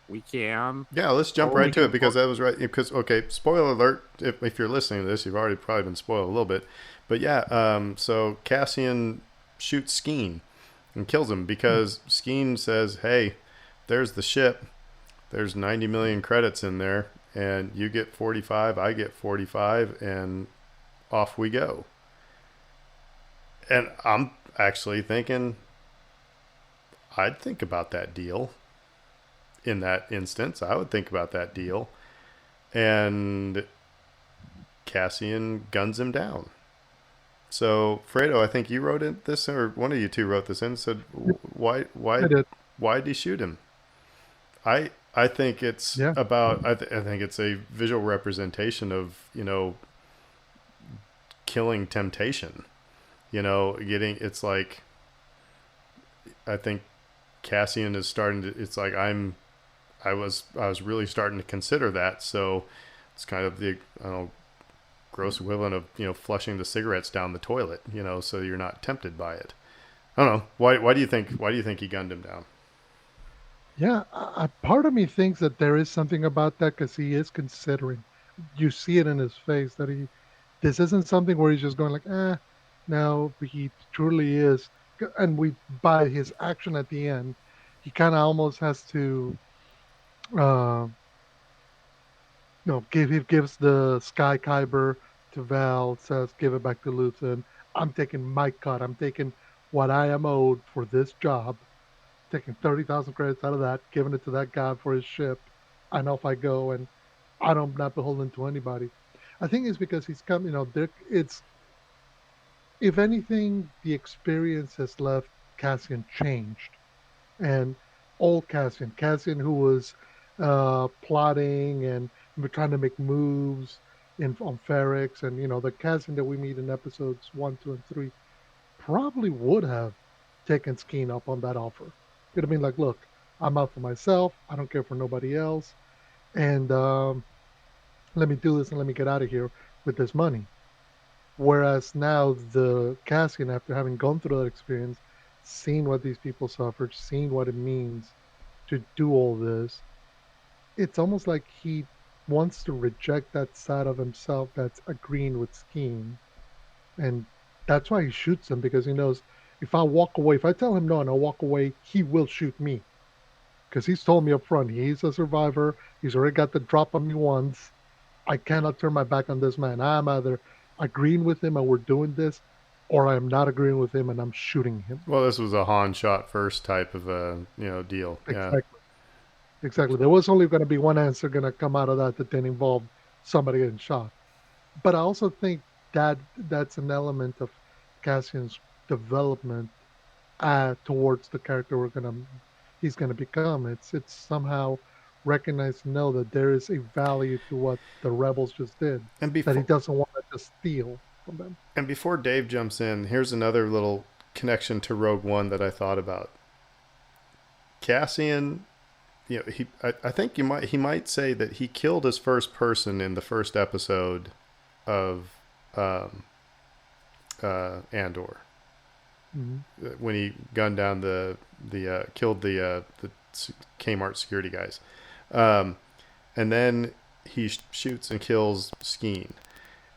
S2: we can.
S1: Yeah, let's jump
S2: Or we
S1: right to
S2: can
S1: it because that was right. Because, okay, spoiler alert. If you're listening to this, you've already probably been spoiled a little bit. But yeah, so Cassian shoots Skeen and kills him because Skeen says, "Hey, there's the ship. There's 90 million credits in there, and you get 45, I get 45, and off we go." And I'm actually thinking, I'd think about that deal. In that instance, I would think about that deal. And Cassian guns him down. So, Fredo, I think you wrote in this, or one of you two wrote this in, and said, why,
S3: I did.
S1: why did he shoot him? I think it's
S3: Yeah.
S1: about, I think it's a visual representation of, killing temptation. It's like, I think Cassian is starting to, it's like I was really starting to consider that. So it's kind of the, I don't know, gross equivalent of, flushing the cigarettes down the toilet, so you're not tempted by it. I don't know. Why do you think he gunned him down?
S3: Yeah. Part of me thinks that there is something about that because he is considering. You see it in his face that this isn't something where he's just going like, no, but he truly is. And by his action at the end, he kind of almost has to, uh, he gives the Sky Kyber to Val, says, give it back to Luthen. I'm taking my cut. I'm taking what I am owed for this job, taking 30,000 credits out of that, giving it to that guy for his ship. I know if I go and I'm not beholden to anybody. I think it's because he's come, it's, if anything, the experience has left Cassian changed. And old Cassian who was plotting and trying to make moves on Ferrex, and the Cassian that we meet in episodes 1, 2, and 3 probably would have taken Skeen up on that offer. It'd have been like, look, I'm out for myself. I don't care for nobody else, and let me do this and let me get out of here with this money. Whereas now the Cassian, after having gone through that experience, seen what these people suffered, seen what it means to do all this, it's almost like he wants to reject that side of himself that's agreeing with Skeen. And that's why he shoots him, because he knows if I walk away, if I tell him no and I walk away, he will shoot me. Because he's told me up front, he's a survivor. He's already got the drop on me once. I cannot turn my back on this man. I'm either agreeing with him and we're doing this, or I am not agreeing with him and I'm shooting him.
S1: Well, this was a Han shot first type of a deal. Yeah.
S3: Exactly. There was only going to be one answer going to come out of that didn't involve somebody getting shot. But I also think that that's an element of Cassian's development towards the character he's gonna become. It's somehow recognize know that there is a value to what the rebels just did,
S1: And
S3: that he
S1: before
S3: doesn't want to just steal from them.
S1: and before Dave jumps in, here's another little connection to Rogue One that I thought about. Cassian, I think he might say that he killed his first person in the first episode of um, Andor
S3: Mhm.
S1: when he gunned down the killed the Kmart security guys, um, and then he shoots and kills Skeen,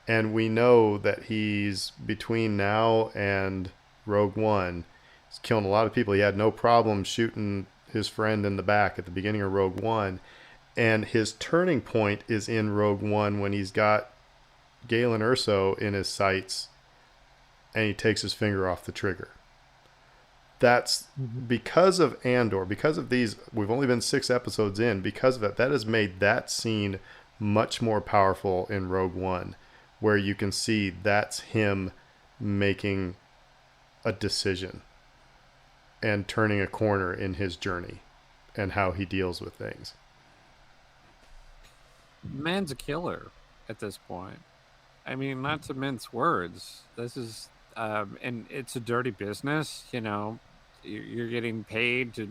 S1: and we know that he's between now and Rogue One. He's killing a lot of people. He had no problem shooting his friend in the back at the beginning of Rogue One, and his turning point is in Rogue One when he's got Galen Erso in his sights, and he takes his finger off the trigger. That's
S3: Mhm.
S1: because of Andor, because of these. We've only been 6 episodes in. Because of that, that has made that scene much more powerful in Rogue One, where you can see that's him making a decision and turning a corner in his journey and how he deals with things.
S2: Man's a killer at this point. I mean, not to mince words. This is, and it's a dirty business. You're getting paid to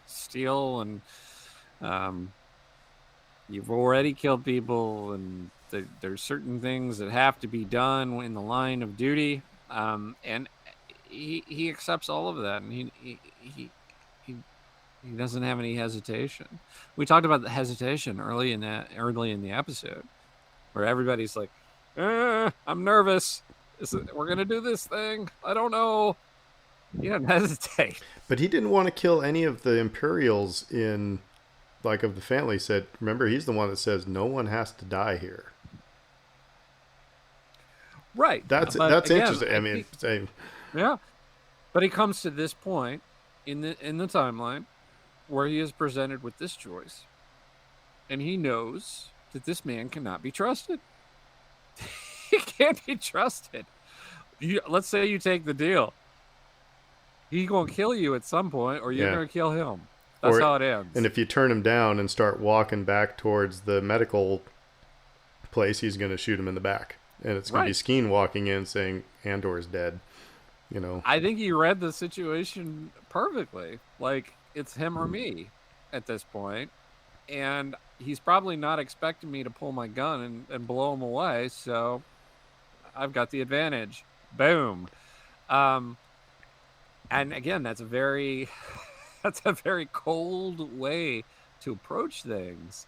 S2: steal, and um, you've already killed people, and there's certain things that have to be done in the line of duty. And he accepts all of that, and he he doesn't have any hesitation. We talked about the hesitation early in the episode, where everybody's like, I'm nervous. We're gonna do this thing. I don't know. He doesn't hesitate.
S1: But he didn't want to kill any of the Imperials in, like, of the family. He said, remember, he's the one that says no one has to die here.
S2: Right. But
S1: That's
S2: again,
S1: interesting. I mean,
S2: yeah. But he comes to this point in the timeline where he is presented with this choice, and he knows that this man cannot be trusted. He can't be trusted. Let's say you take the deal. He's gonna kill you at some point, or you're
S1: yeah.
S2: gonna kill him. That's how it ends.
S1: And if you turn him down and start walking back towards the medical place, he's going to shoot him in the back. And it's going to be Skeen walking in saying Andor's dead.
S2: I think he read the situation perfectly. Like, it's him or me at this point. And he's probably not expecting me to pull my gun and blow him away. So I've got the advantage. Boom. And again, that's a very cold way to approach things.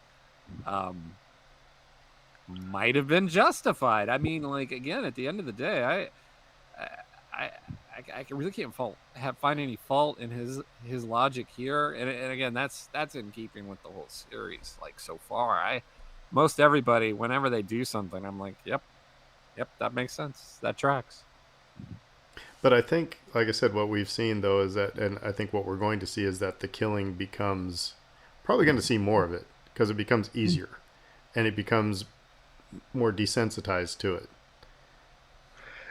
S2: Might have been justified. I mean, like, again, at the end of the day, I really can't find any fault in his logic here. And again, that's in keeping with the whole series. Like, so far, most everybody, whenever they do something, I'm like, yep, that makes sense. That tracks.
S1: But I think, like I said, what we've seen, though, is that, and I think what we're going to see is that the killing becomes, probably going to see more of it, because it becomes easier, and it becomes more desensitized to it.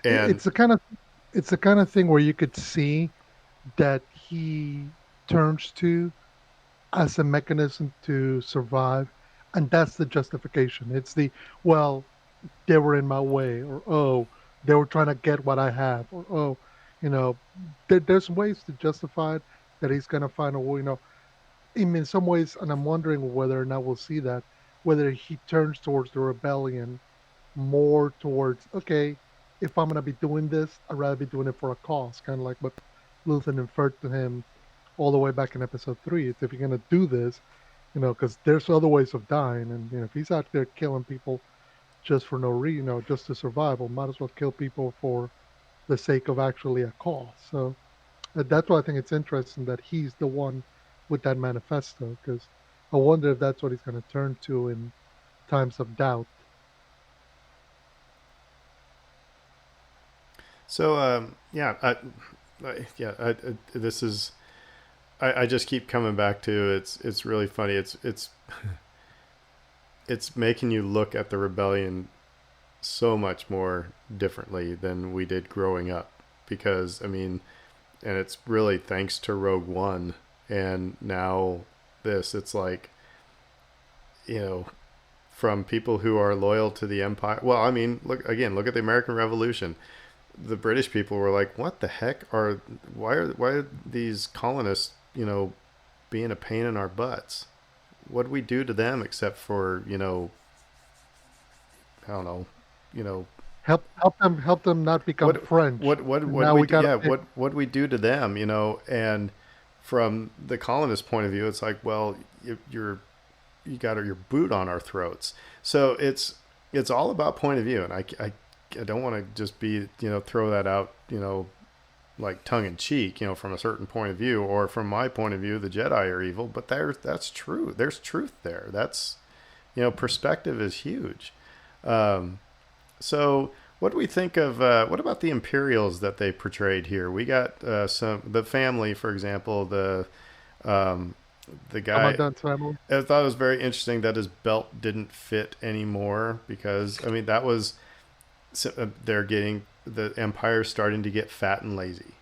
S1: And
S3: it's the kind of thing where you could see that he turns to as a mechanism to survive, and that's the justification. It's the, well, they were in my way, or oh, they were trying to get what I have, or oh, there's ways to justify it, that he's gonna find a way. In some ways, and I'm wondering whether or not we'll see that, whether he turns towards the rebellion more towards, okay, if I'm gonna be doing this, I'd rather be doing it for a cause, kind of like what Luthen inferred to him all the way back in episode 3. It's, if you're gonna do this, because there's other ways of dying, and if he's out there killing people just for no reason, just to survive, well, might as well kill people for the sake of actually a cause. So that's why I think it's interesting that he's the one with that manifesto, because I wonder if that's what he's going to turn to in times of doubt.
S1: so, this is. I just keep coming back to it's really funny. It's it's making you look at the rebellion so much more differently than we did growing up, because I mean, and it's really thanks to Rogue One, and now this. It's like, from people who are loyal to the Empire. Well, I mean, look at the American Revolution. the British people were like, "What the heck are why are these colonists, being a pain in our butts? What do we do to them except for, I don't know, you know,
S3: Help them not become
S1: what
S3: French. And
S1: what do
S3: now
S1: we
S3: we
S1: do?
S3: gotta
S1: Yeah,
S3: pick.
S1: what do we do to them? And from the colonist point of view, it's like, well, you got your boot on our throats. So it's all about point of view, and I don't want to just be throw that out like tongue in cheek from a certain point of view, or from my point of view the Jedi are evil, but that's true. There's truth there. That's perspective is huge. So what do we think of what about the Imperials that they portrayed here? We got some the family, for example, um, the guy.
S3: Commandant's family.
S1: I thought it was very interesting that his belt didn't fit anymore because I mean that was they're getting the Empire starting to get fat and lazy.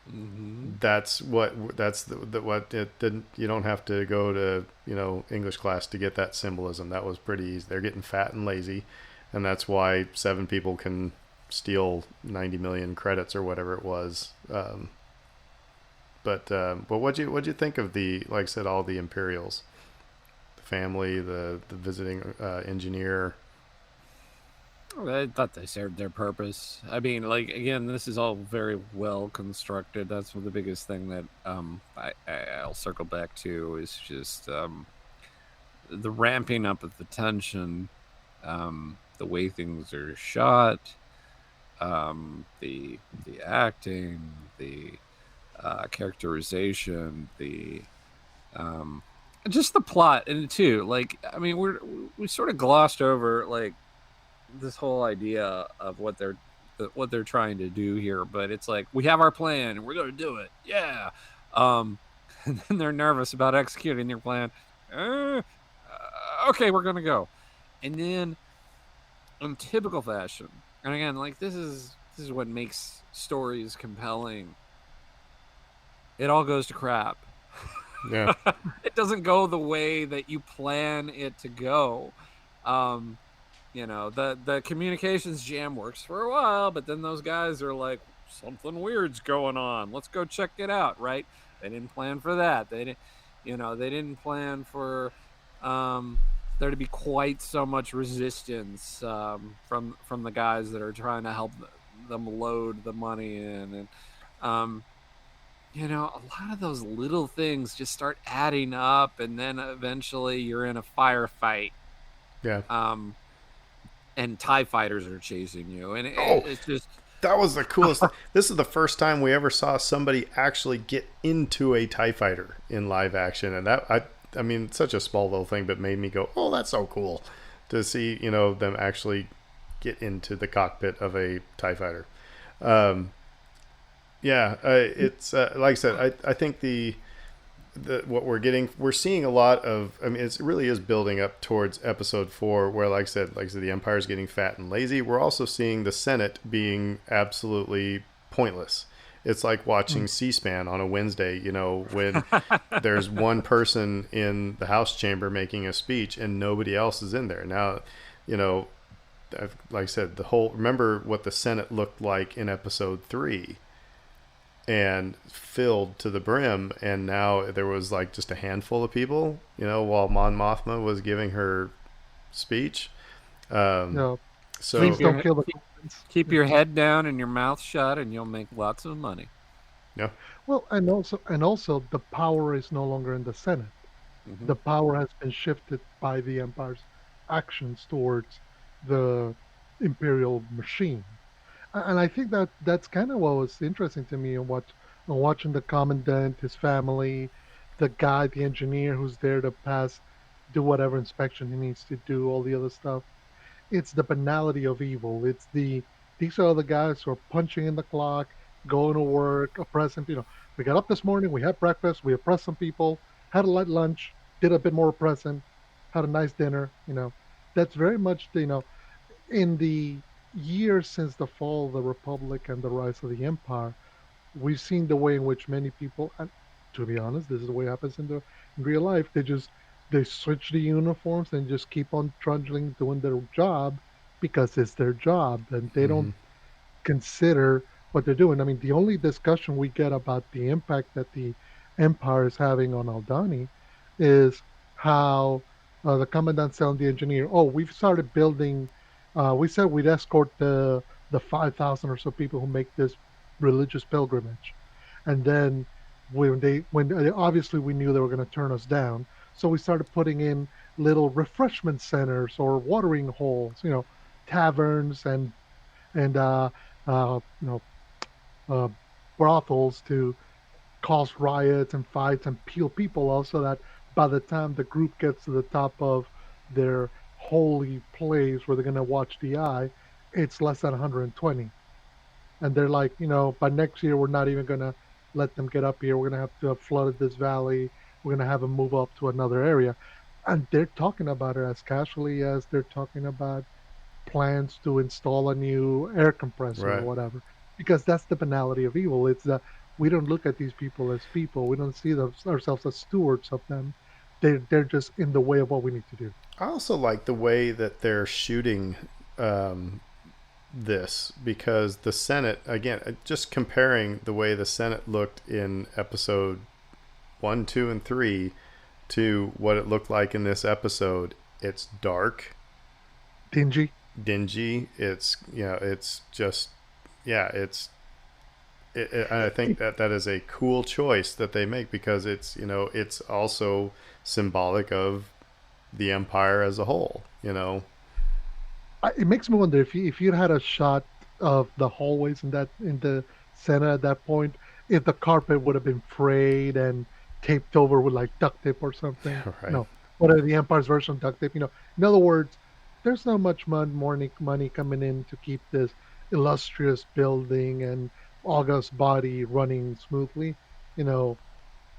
S2: Hmm.
S1: That's the what it didn't. You don't have to go to English class to get that symbolism. That was pretty easy. They're getting fat and lazy, and that's why 7 people can steal 90 million credits or whatever it was. But what'd you think of the, like I said, all the Imperials, the family, the visiting engineer?
S2: I thought they served their purpose. I mean, like again, this is all very well constructed. That's the biggest thing that I'll circle back to is just the ramping up of the tension, the way things are shot, the acting, the characterization, the um, just the plot, and too. Like, I mean, we sort of glossed over like this whole idea of what they're trying to do here, but it's like we have our plan and we're going to do it. Yeah. Um, and then they're nervous about executing their plan. Okay, we're going to go. And then in typical fashion, and again, like this is what makes stories compelling. It all goes to crap.
S1: Yeah,
S2: It doesn't go the way that you plan it to go. Um, the communications jam works for a while, but then those guys are like, something weird's going on. Let's go check it out, right? They didn't plan for that. They didn't plan for um, there to be quite so much resistance from the guys that are trying to help them load the money in, and um, a lot of those little things just start adding up, and then eventually you're in a firefight.
S1: yeah.
S2: Um, and TIE fighters are chasing you, and
S1: Oh,
S2: it's just
S1: that was the coolest. This is the first time we ever saw somebody actually get into a TIE fighter in live action, and I mean, such a small little thing, but made me go, "Oh, that's so cool," to see them actually get into the cockpit of a TIE fighter. Um, yeah, it's like I said, I think what we're seeing a lot of. I mean, it really is building up towards episode 4, where like I said, the Empire's getting fat and lazy. We're also seeing the Senate being absolutely pointless. It's like watching C-SPAN on a Wednesday, when there's one person in the House chamber making a speech and nobody else is in there. Now, you know, like I said, remember what the Senate looked like in episode 3 and filled to the brim, and now there was like just a handful of people, while Mon Mothma was giving her speech. Um,
S3: No,
S1: so
S3: please
S2: keep your
S3: don't kill the Queens.
S2: keep
S3: Yeah.
S2: your head down and your mouth shut, and you'll make lots of money.
S1: yeah,
S3: Well, and also the power is no longer in the Senate.
S2: Hmm.
S3: The power has been shifted by the Empire's actions towards the Imperial machine. And I think that that's kind of what was interesting to me on watching the commandant, his family, the guy, the engineer who's there to do whatever inspection he needs to do, all the other stuff. It's the banality of evil. These are the guys who are punching in the clock, going to work, oppressing. We got up this morning, we had breakfast, we oppressed some people, had a light lunch, did a bit more oppressing, had a nice dinner. That's very much in the years since the fall of the Republic and the rise of the Empire, we've seen the way in which many people, and to be honest, this is the way it happens in real life. They switch the uniforms and just keep on trudging doing their job because it's their job, and they don't
S1: hmm
S3: consider what they're doing. I mean, the only discussion we get about the impact that the empire is having on Aldani is how the commandant telling the engineer, "Oh, we've started building. We said we'd escort the 5,000 or so people who make this religious pilgrimage, and then when obviously we knew they were going to turn us down, so we started putting in little refreshment centers or watering holes, taverns and you know uh, brothels to cause riots and fights and peel people off, so that by the time the group gets to the top of their holy place where they're going to watch the eye, it's less than 120. And they're like, by next year we're not even going to let them get up here. We're going to have to have flooded this valley. We're going to have them move up to another area." And they're talking about it as casually as they're talking about plans to install a new air compressor or
S1: Right.
S3: whatever, because that's the banality of evil. It's that we don't look at these people as people. We don't see ourselves as stewards of them. They're just in the way of what we need to do.
S1: I also like the way that they're shooting um, this, because the Senate, again, just comparing the way the Senate looked in episode 1, 2, and 3 to what it looked like in this episode. It's dark,
S3: Dingy.
S1: dingy. It's just, yeah, I think that that is a cool choice that they make, because it's also symbolic of the empire as a whole.
S3: It makes me wonder if you'd had a shot of the hallways in the center at that point, if the carpet would have been frayed and taped over with like duct tape or something.
S1: Right.
S3: What are the Empire's version of duct tape? In other words, there's not much money coming in to keep this illustrious building and august body running smoothly. You know,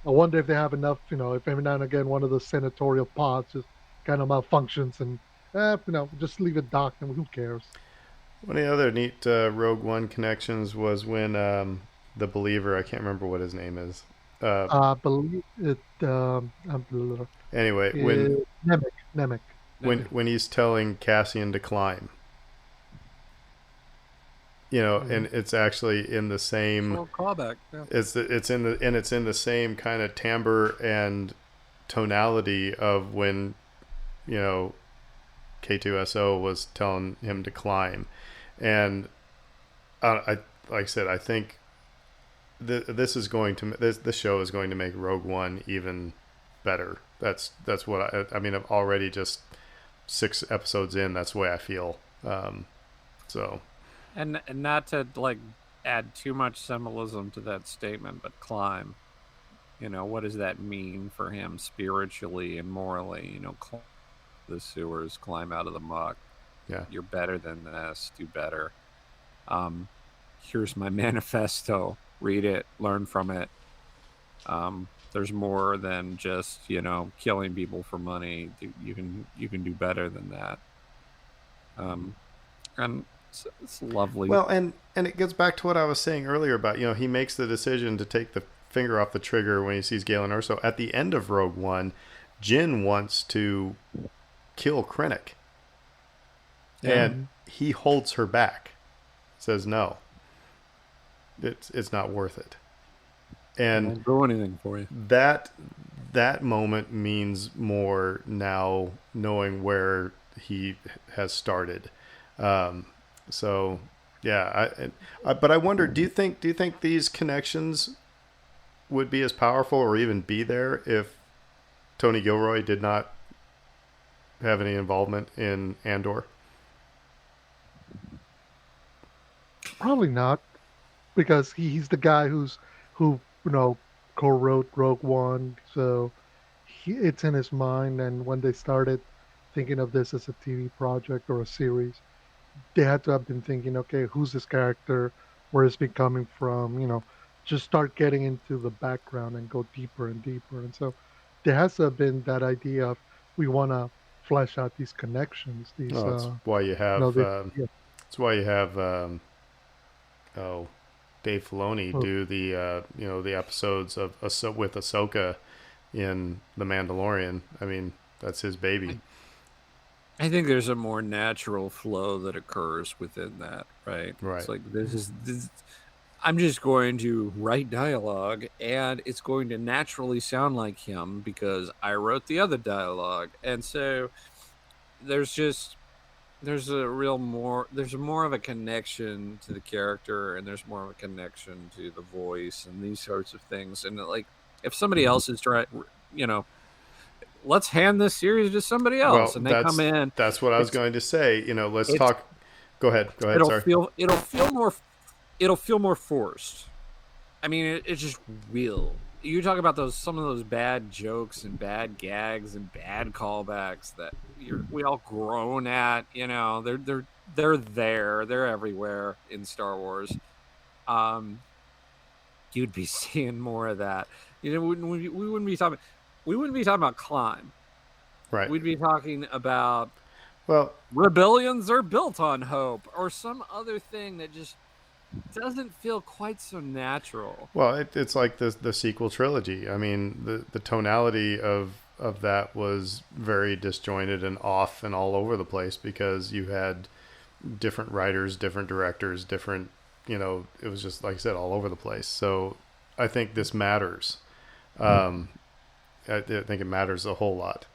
S3: I wonder if they have enough. If every now and again one of the senatorial pods just kind of malfunctions and just leave it docked and who cares?
S1: One of the other neat Rogue One connections was when the believer, I can't remember what his name is.
S3: I believe it.
S1: Anyway,
S3: Nemec. Nemec.
S1: when he's telling Cassian to climb, and
S3: Mhm.
S1: it's actually in the
S2: It's a
S1: same.
S2: little callback. Yeah.
S1: It's in the same kind of timbre and tonality of when you know K2SO was telling him to climb, and I like I said, I think this show is going to make Rogue One even better. That's what I mean. I've already just 6 episodes in. That's the way I feel. So
S2: And not to like add too much symbolism to that statement, but climb. What does that mean for him spiritually and morally? Climb the sewers, climb out of the muck.
S1: yeah.
S2: You're better than this. Do better. Um, Here's my manifesto. Read it. Learn from it. There's more than just killing people for money. You can do better than that. Um, and it's lovely.
S1: Well, and it gets back to what I was saying earlier about he makes the decision to take the finger off the trigger when he sees Galen Erso. At the end of Rogue One, Jin wants to kill Krennic,
S2: Yeah.
S1: and he holds her back, says no, it's not worth it,
S2: I
S1: and
S2: won't do anything for you.
S1: that moment means more now, knowing where he has started. Um, so yeah, but I wonder, do you think these connections would be as powerful or even be there if Tony Gilroy did not have any involvement in Andor?
S3: Probably not, because he's the guy who co-wrote Rogue One, so it's in his mind. And when they started thinking of this as a TV project or a series, they had to have been thinking, okay, who's this character? Where is he coming from? Just start getting into the background and go deeper and deeper. And so there has to have been that idea of we want to flesh out these connections. These,
S1: Well,
S3: this, yeah,
S1: that's why you have oh, Dave Filoni
S3: well,
S1: do the episodes of with Ahsoka in The Mandalorian. I mean, that's his baby.
S2: I think there's a more natural flow that occurs within that, right? It's
S1: Right.
S2: like this. I'm just going to write dialogue, and it's going to naturally sound like him because I wrote the other dialogue, and so there's just there's more of a connection to the character, and there's more of a connection to the voice and these sorts of things. And like, if somebody else is trying, you know, let's hand this series to somebody else,
S1: Well,
S2: and they come in,
S1: that's what I was
S2: it's
S1: going to say. Let's
S2: it's
S1: talk. Go ahead. Go ahead. Sorry.
S2: it'll feel more forced. I mean, it just will. You talk about some of those bad jokes and bad gags and bad callbacks that we all groan at. You know, they're everywhere in Star Wars. Um, you'd be seeing more of that. You know, we wouldn't be talking about climb.
S1: Right.
S2: We'd be talking about
S1: Well,
S2: rebellions are built on hope or some other thing that just doesn't feel quite so natural.
S1: it's like the sequel trilogy. I mean, the tonality of that was very disjointed and off and all over the place because you had different writers, different directors, different. It was just like I said, all over the place. So I think this matters. Um, I think it matters a whole lot.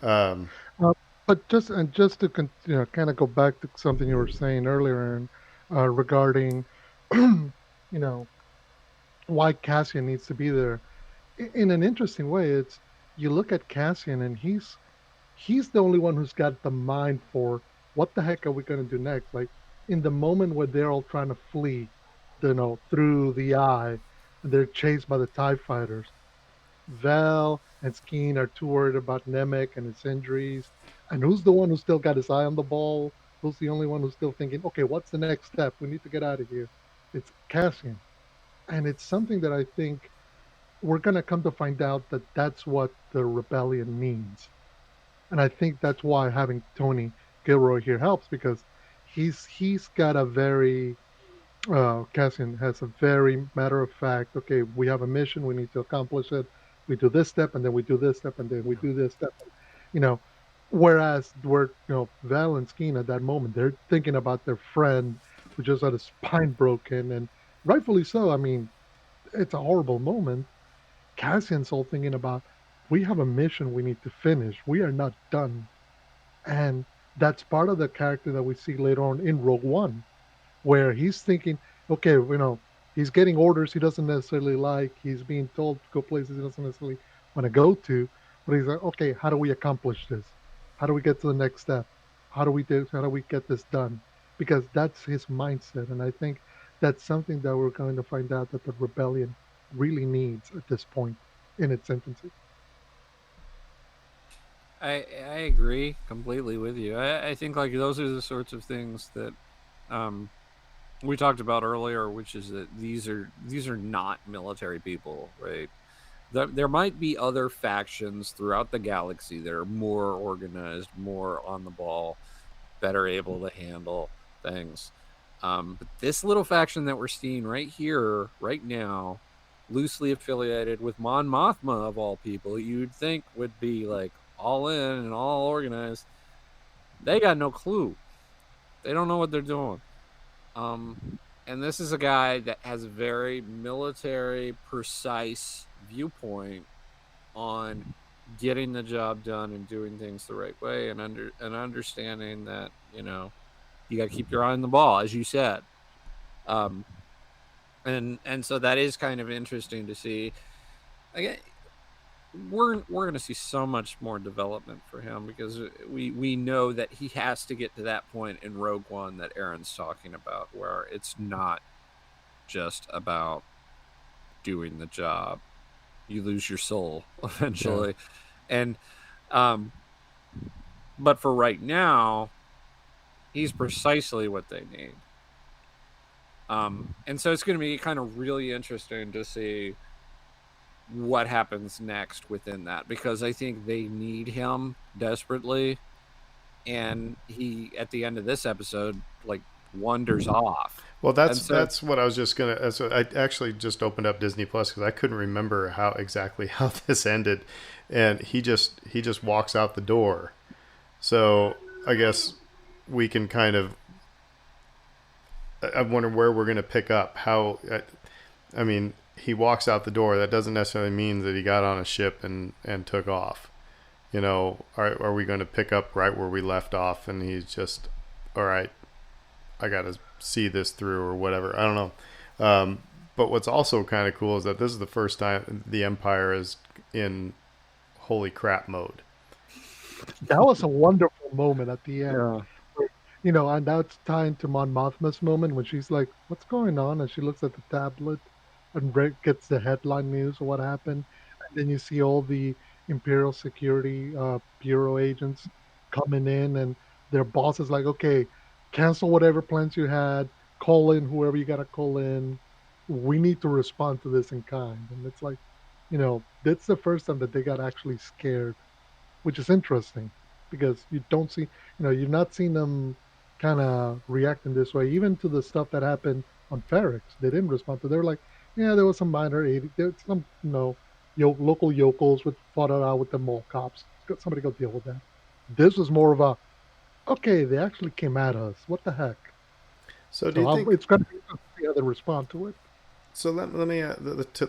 S1: Um,
S3: Uh, but just to kind of go back to something you were saying earlier, Aaron, regarding you know why Cassian needs to be there. In an interesting way, it's you look at Cassian and he's the only one who's got the mind for what the heck are we going to do next. Like in the moment where they're all trying to flee, through the eye, and they're chased by the Tie fighters. Val and Skeen are too worried about Nemec and his injuries. And who's the one who's still got his eye on the ball? Who's the only one who's still thinking, okay, what's the next step? We need to get out of here. It's Cassian. And it's something that I think we're going to come to find out that that's what the rebellion means. And I think that's why having Tony Gilroy here helps because he's got a very Cassian has a very matter of fact. Okay, we have a mission. We need to accomplish it. We do this step, and then we do this step, and then we do this step. You know, whereas Val and Skeen at that moment, they're thinking about their friend who just had his spine broken, and rightfully so. I mean, it's a horrible moment. Cassian's all thinking about we have a mission we need to finish. We are not done, and that's part of the character that we see later on in Rogue One where he's thinking, okay, he's getting orders he doesn't necessarily like. He's being told to go places he doesn't necessarily want to go to. But he's like, okay, how do we accomplish this? How do we get to the next step? How do we get this done? Because that's his mindset. And I think that's something that we're going to find out that the rebellion really needs at this point in its infancy.
S2: I agree completely with you. I think like those are the sorts of things that um, we talked about earlier, which is that these are not military people, right? There might be other factions throughout the galaxy that are more organized, more on the ball, better able to handle things. But this little faction that we're seeing right here, right now, loosely affiliated with Mon Mothma of all people, you'd think would be like all in and all organized. They got no clue. They don't know what they're doing. And this is a guy that has a very military precise viewpoint on getting the job done and doing things the right way and understanding that you got to keep your eye on the ball, as you said. um and so that is kind of interesting to see. Again, we're going to see so much more development for him because we know that he has to get to that point in Rogue One that Aaron's talking about, where it's not just about doing the job. You lose your soul eventually. Yeah. And but for right now, he's precisely what they need. And so it's going to be kind of really interesting to see what happens next within that, because I think they need him desperately. And he, at the end of this episode, like wanders off.
S1: Well, that's what I was just gonna. So I actually just opened up Disney Plus because I couldn't remember exactly how this ended, and he just walks out the door. So I guess we can kind of. I wonder where we're going to pick up. How? I mean, he walks out the door. That doesn't necessarily mean that he got on a ship and took off. Are we going to pick up right where we left off? And he's just, all right, I got to see this through or whatever. I don't know. But what's also kind of cool is that this is the first time the Empire is in holy crap mode.
S3: That was a wonderful moment at the end.
S2: Yeah.
S3: And that's tying to Mon Mothma's moment when she's like, "What's going on?" and she looks at the tablet and gets the headline news of what happened. And then you see all the Imperial Security Bureau agents coming in, and their boss is like, "Okay, cancel whatever plans you had. Call in whoever you gotta call in. We need to respond to this in kind." And it's like, that's the first time that they got actually scared, which is interesting because you don't see, you've not seen them kind of react in this way. Even to the stuff that happened on Ferrex, they didn't respond to. They were like, yeah, there was some minor aid. There's some, local yokels would fought it out with the mall cops. Somebody go deal with that. This was more of a, okay, they actually came at us. What the heck?
S1: So do you
S3: So
S1: think?
S3: it's going to be interesting to see how they respond to it.
S1: So let me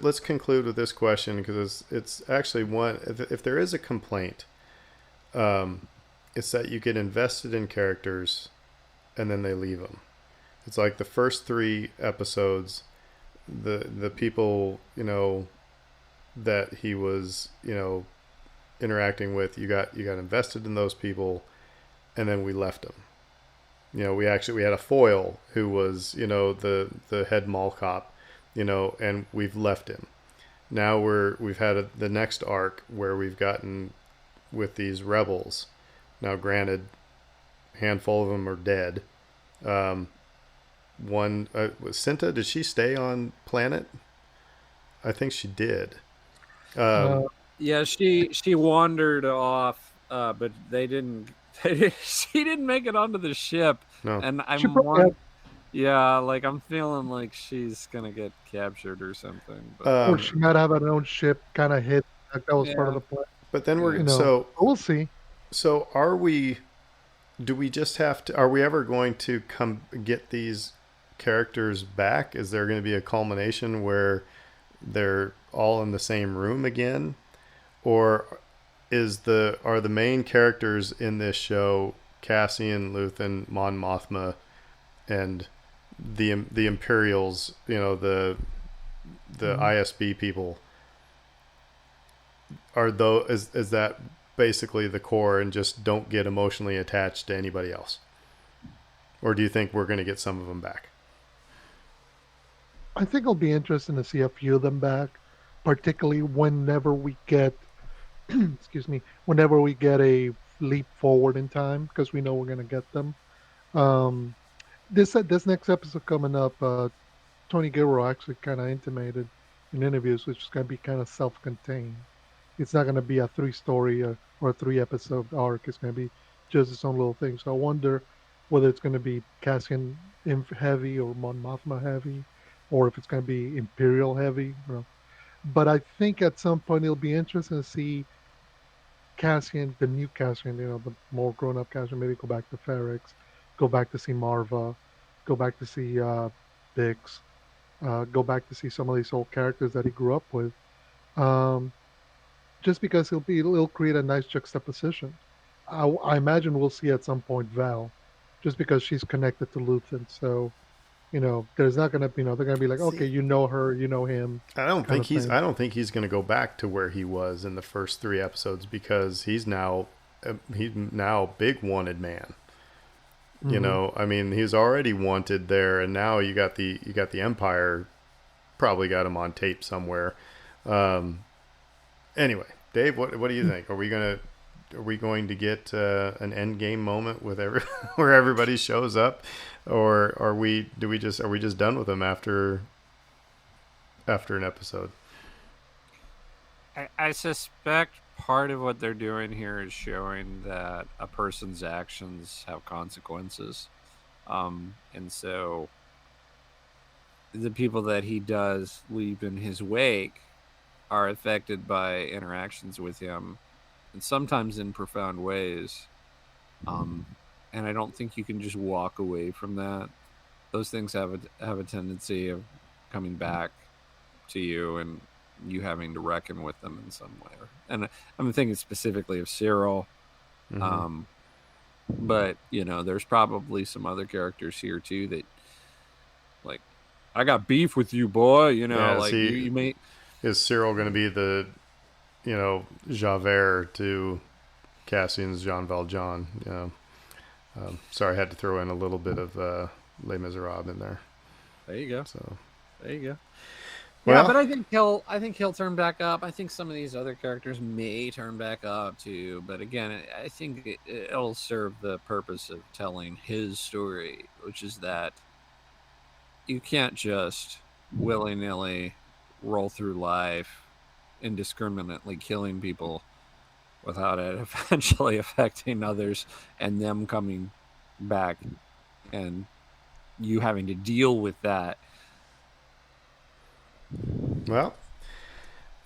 S1: let's conclude with this question because it's actually one. If there is a complaint, it's that you get invested in characters and then they leave them. It's like the first 3 episodes, the people that he was interacting with, you got invested in those people, and then we left them. We had a foil who was the head mall cop, and we've left him. Now we've had the next arc where we've gotten with these rebels. Now, granted, a handful of them are dead. One was Cinta. Did she stay on planet? I think she did.
S3: Uh,
S2: Yeah, she wandered off, but they didn't. She didn't make it onto the ship,
S1: No.
S2: and
S3: she
S2: I'm
S3: probably
S2: one. Yeah, like I'm feeling like she's gonna get captured or something. But
S3: or
S1: Um,
S3: she might have her own ship kind of hit. Like that was part of
S2: yeah,
S3: the plan.
S1: but then
S2: yeah.
S3: We'll see.
S1: so are we? Do we just have to? Are we ever going to come get these characters back? Is there going to be a culmination where they're all in the same room again, or are the main characters in this show Cassian, Luthen, Mon Mothma, and the Imperials? The
S3: Mhm.
S1: ISB people. Are though is that basically the core, and just don't get emotionally attached to anybody else? Or do you think we're going to get some of them back?
S3: I think it'll be interesting to see a few of them back, particularly whenever we get, excuse me, whenever we get a leap forward in time, because we know we're gonna get them. Um, this next episode coming up, Tony Gilroy actually kind of intimated in interviews, which is going to be kind of self-contained. It's not going to be a three-story or a three-episode arc. It's going to be just its own little thing. So I wonder whether it's going to be Cassian heavy or Mon Mothma heavy, or if it's going to be Imperial heavy. But I think at some point it'll be interesting to see Cassian, the new Cassian, the more grown-up Cassian. Maybe go back to Ferrex, go back to see Marva, go back to see Bix, go back to see some of these old characters that he grew up with. Um, just because it'll create a nice juxtaposition. I imagine we'll see at some point Val, just because she's connected to Luthen. So there's not gonna be, they're gonna be like, okay,
S1: See,
S3: you know her, you know him, kind of thing.
S1: I don't think he's going to go back to where he was in the first 3 episodes, because he's now a big wanted man.
S3: Hmm.
S1: I mean, he's already wanted there, and now you got the Empire probably got him on tape somewhere. Um, anyway, Dave, what do you think? Are we going to get an end game moment with where everybody shows up, or are we just done with them after an episode?
S2: I suspect part of what they're doing here is showing that a person's actions have consequences, and so the people that he does leave in his wake are affected by interactions with him, and sometimes in profound ways. and I don't think you can just walk away from that. Those things have a tendency of coming back to you, and you having to reckon with them in some way. And I'm thinking specifically of Cyril,
S1: Mm-hmm.
S2: but there's probably some other characters here too that, like, I got beef with you, boy.
S1: Yeah,
S2: Like you may.
S1: is Cyril going to be the, Javert to Cassian's Jean Valjean? Sorry, I had to throw in a little bit of Les Miserables in there.
S2: There you go.
S1: So
S2: There you go. Yeah,
S1: well,
S2: but I think he'll turn back up. I think some of these other characters may turn back up too. But again, I think it'll serve the purpose of telling his story, which is that you can't just willy nilly roll through life indiscriminately killing people without it eventually affecting others and them coming back and you having to deal with that.
S1: well,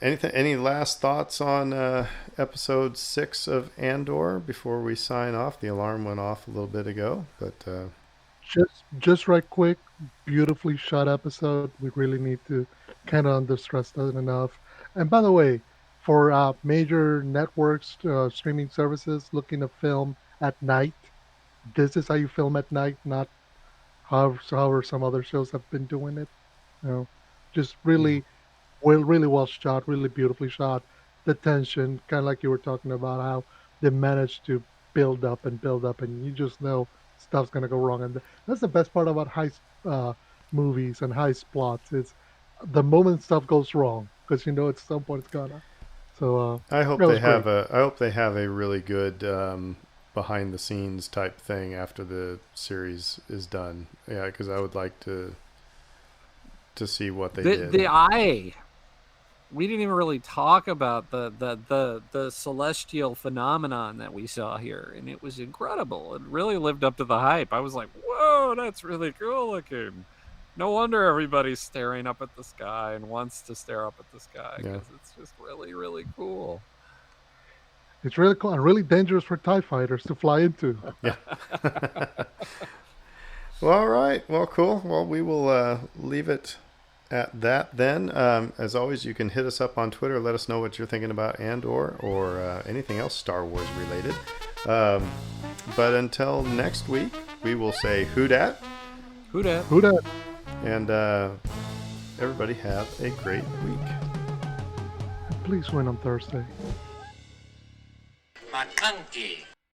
S1: any last thoughts on episode 6 of Andor before we sign off? The alarm went off a little bit ago, but
S3: Just right quick, beautifully shot episode. We really need to kind of understress that enough. And by the way, for major networks, streaming services looking to film at night, this is how you film at night, not however some other shows have been doing it. You know, just
S1: yeah.
S3: really well shot, really beautifully shot. The tension, kind of like you were talking about, how they managed to build up, and you just know stuff's gonna go wrong. And that's the best part about movies and heist plots. Is the moment stuff goes wrong because you know at some point it's gonna. So that was great.
S1: I hope they have a really good behind the scenes type thing after the series is done. Yeah, because I would like to see what they did.
S2: The eye. We didn't even really talk about the celestial phenomenon that we saw here, and it was incredible. It really lived up to the hype. I was like, "Whoa, that's really cool looking." No wonder everybody's staring up at the sky and wants to stare up at the sky
S1: Yeah.
S2: because it's just really, really cool.
S3: It's really cool and really dangerous for TIE fighters to fly into.
S1: Yeah. Well, all right. Well, cool. Well, we will leave it at that then. As always, you can hit us up on Twitter. Let us know what you're thinking about Andor or anything else Star Wars related. But until next week, we will say who dat,
S2: Who dat?
S3: Who dat?
S1: and everybody have a great week.
S3: Please win on Thursday.
S4: McConkey.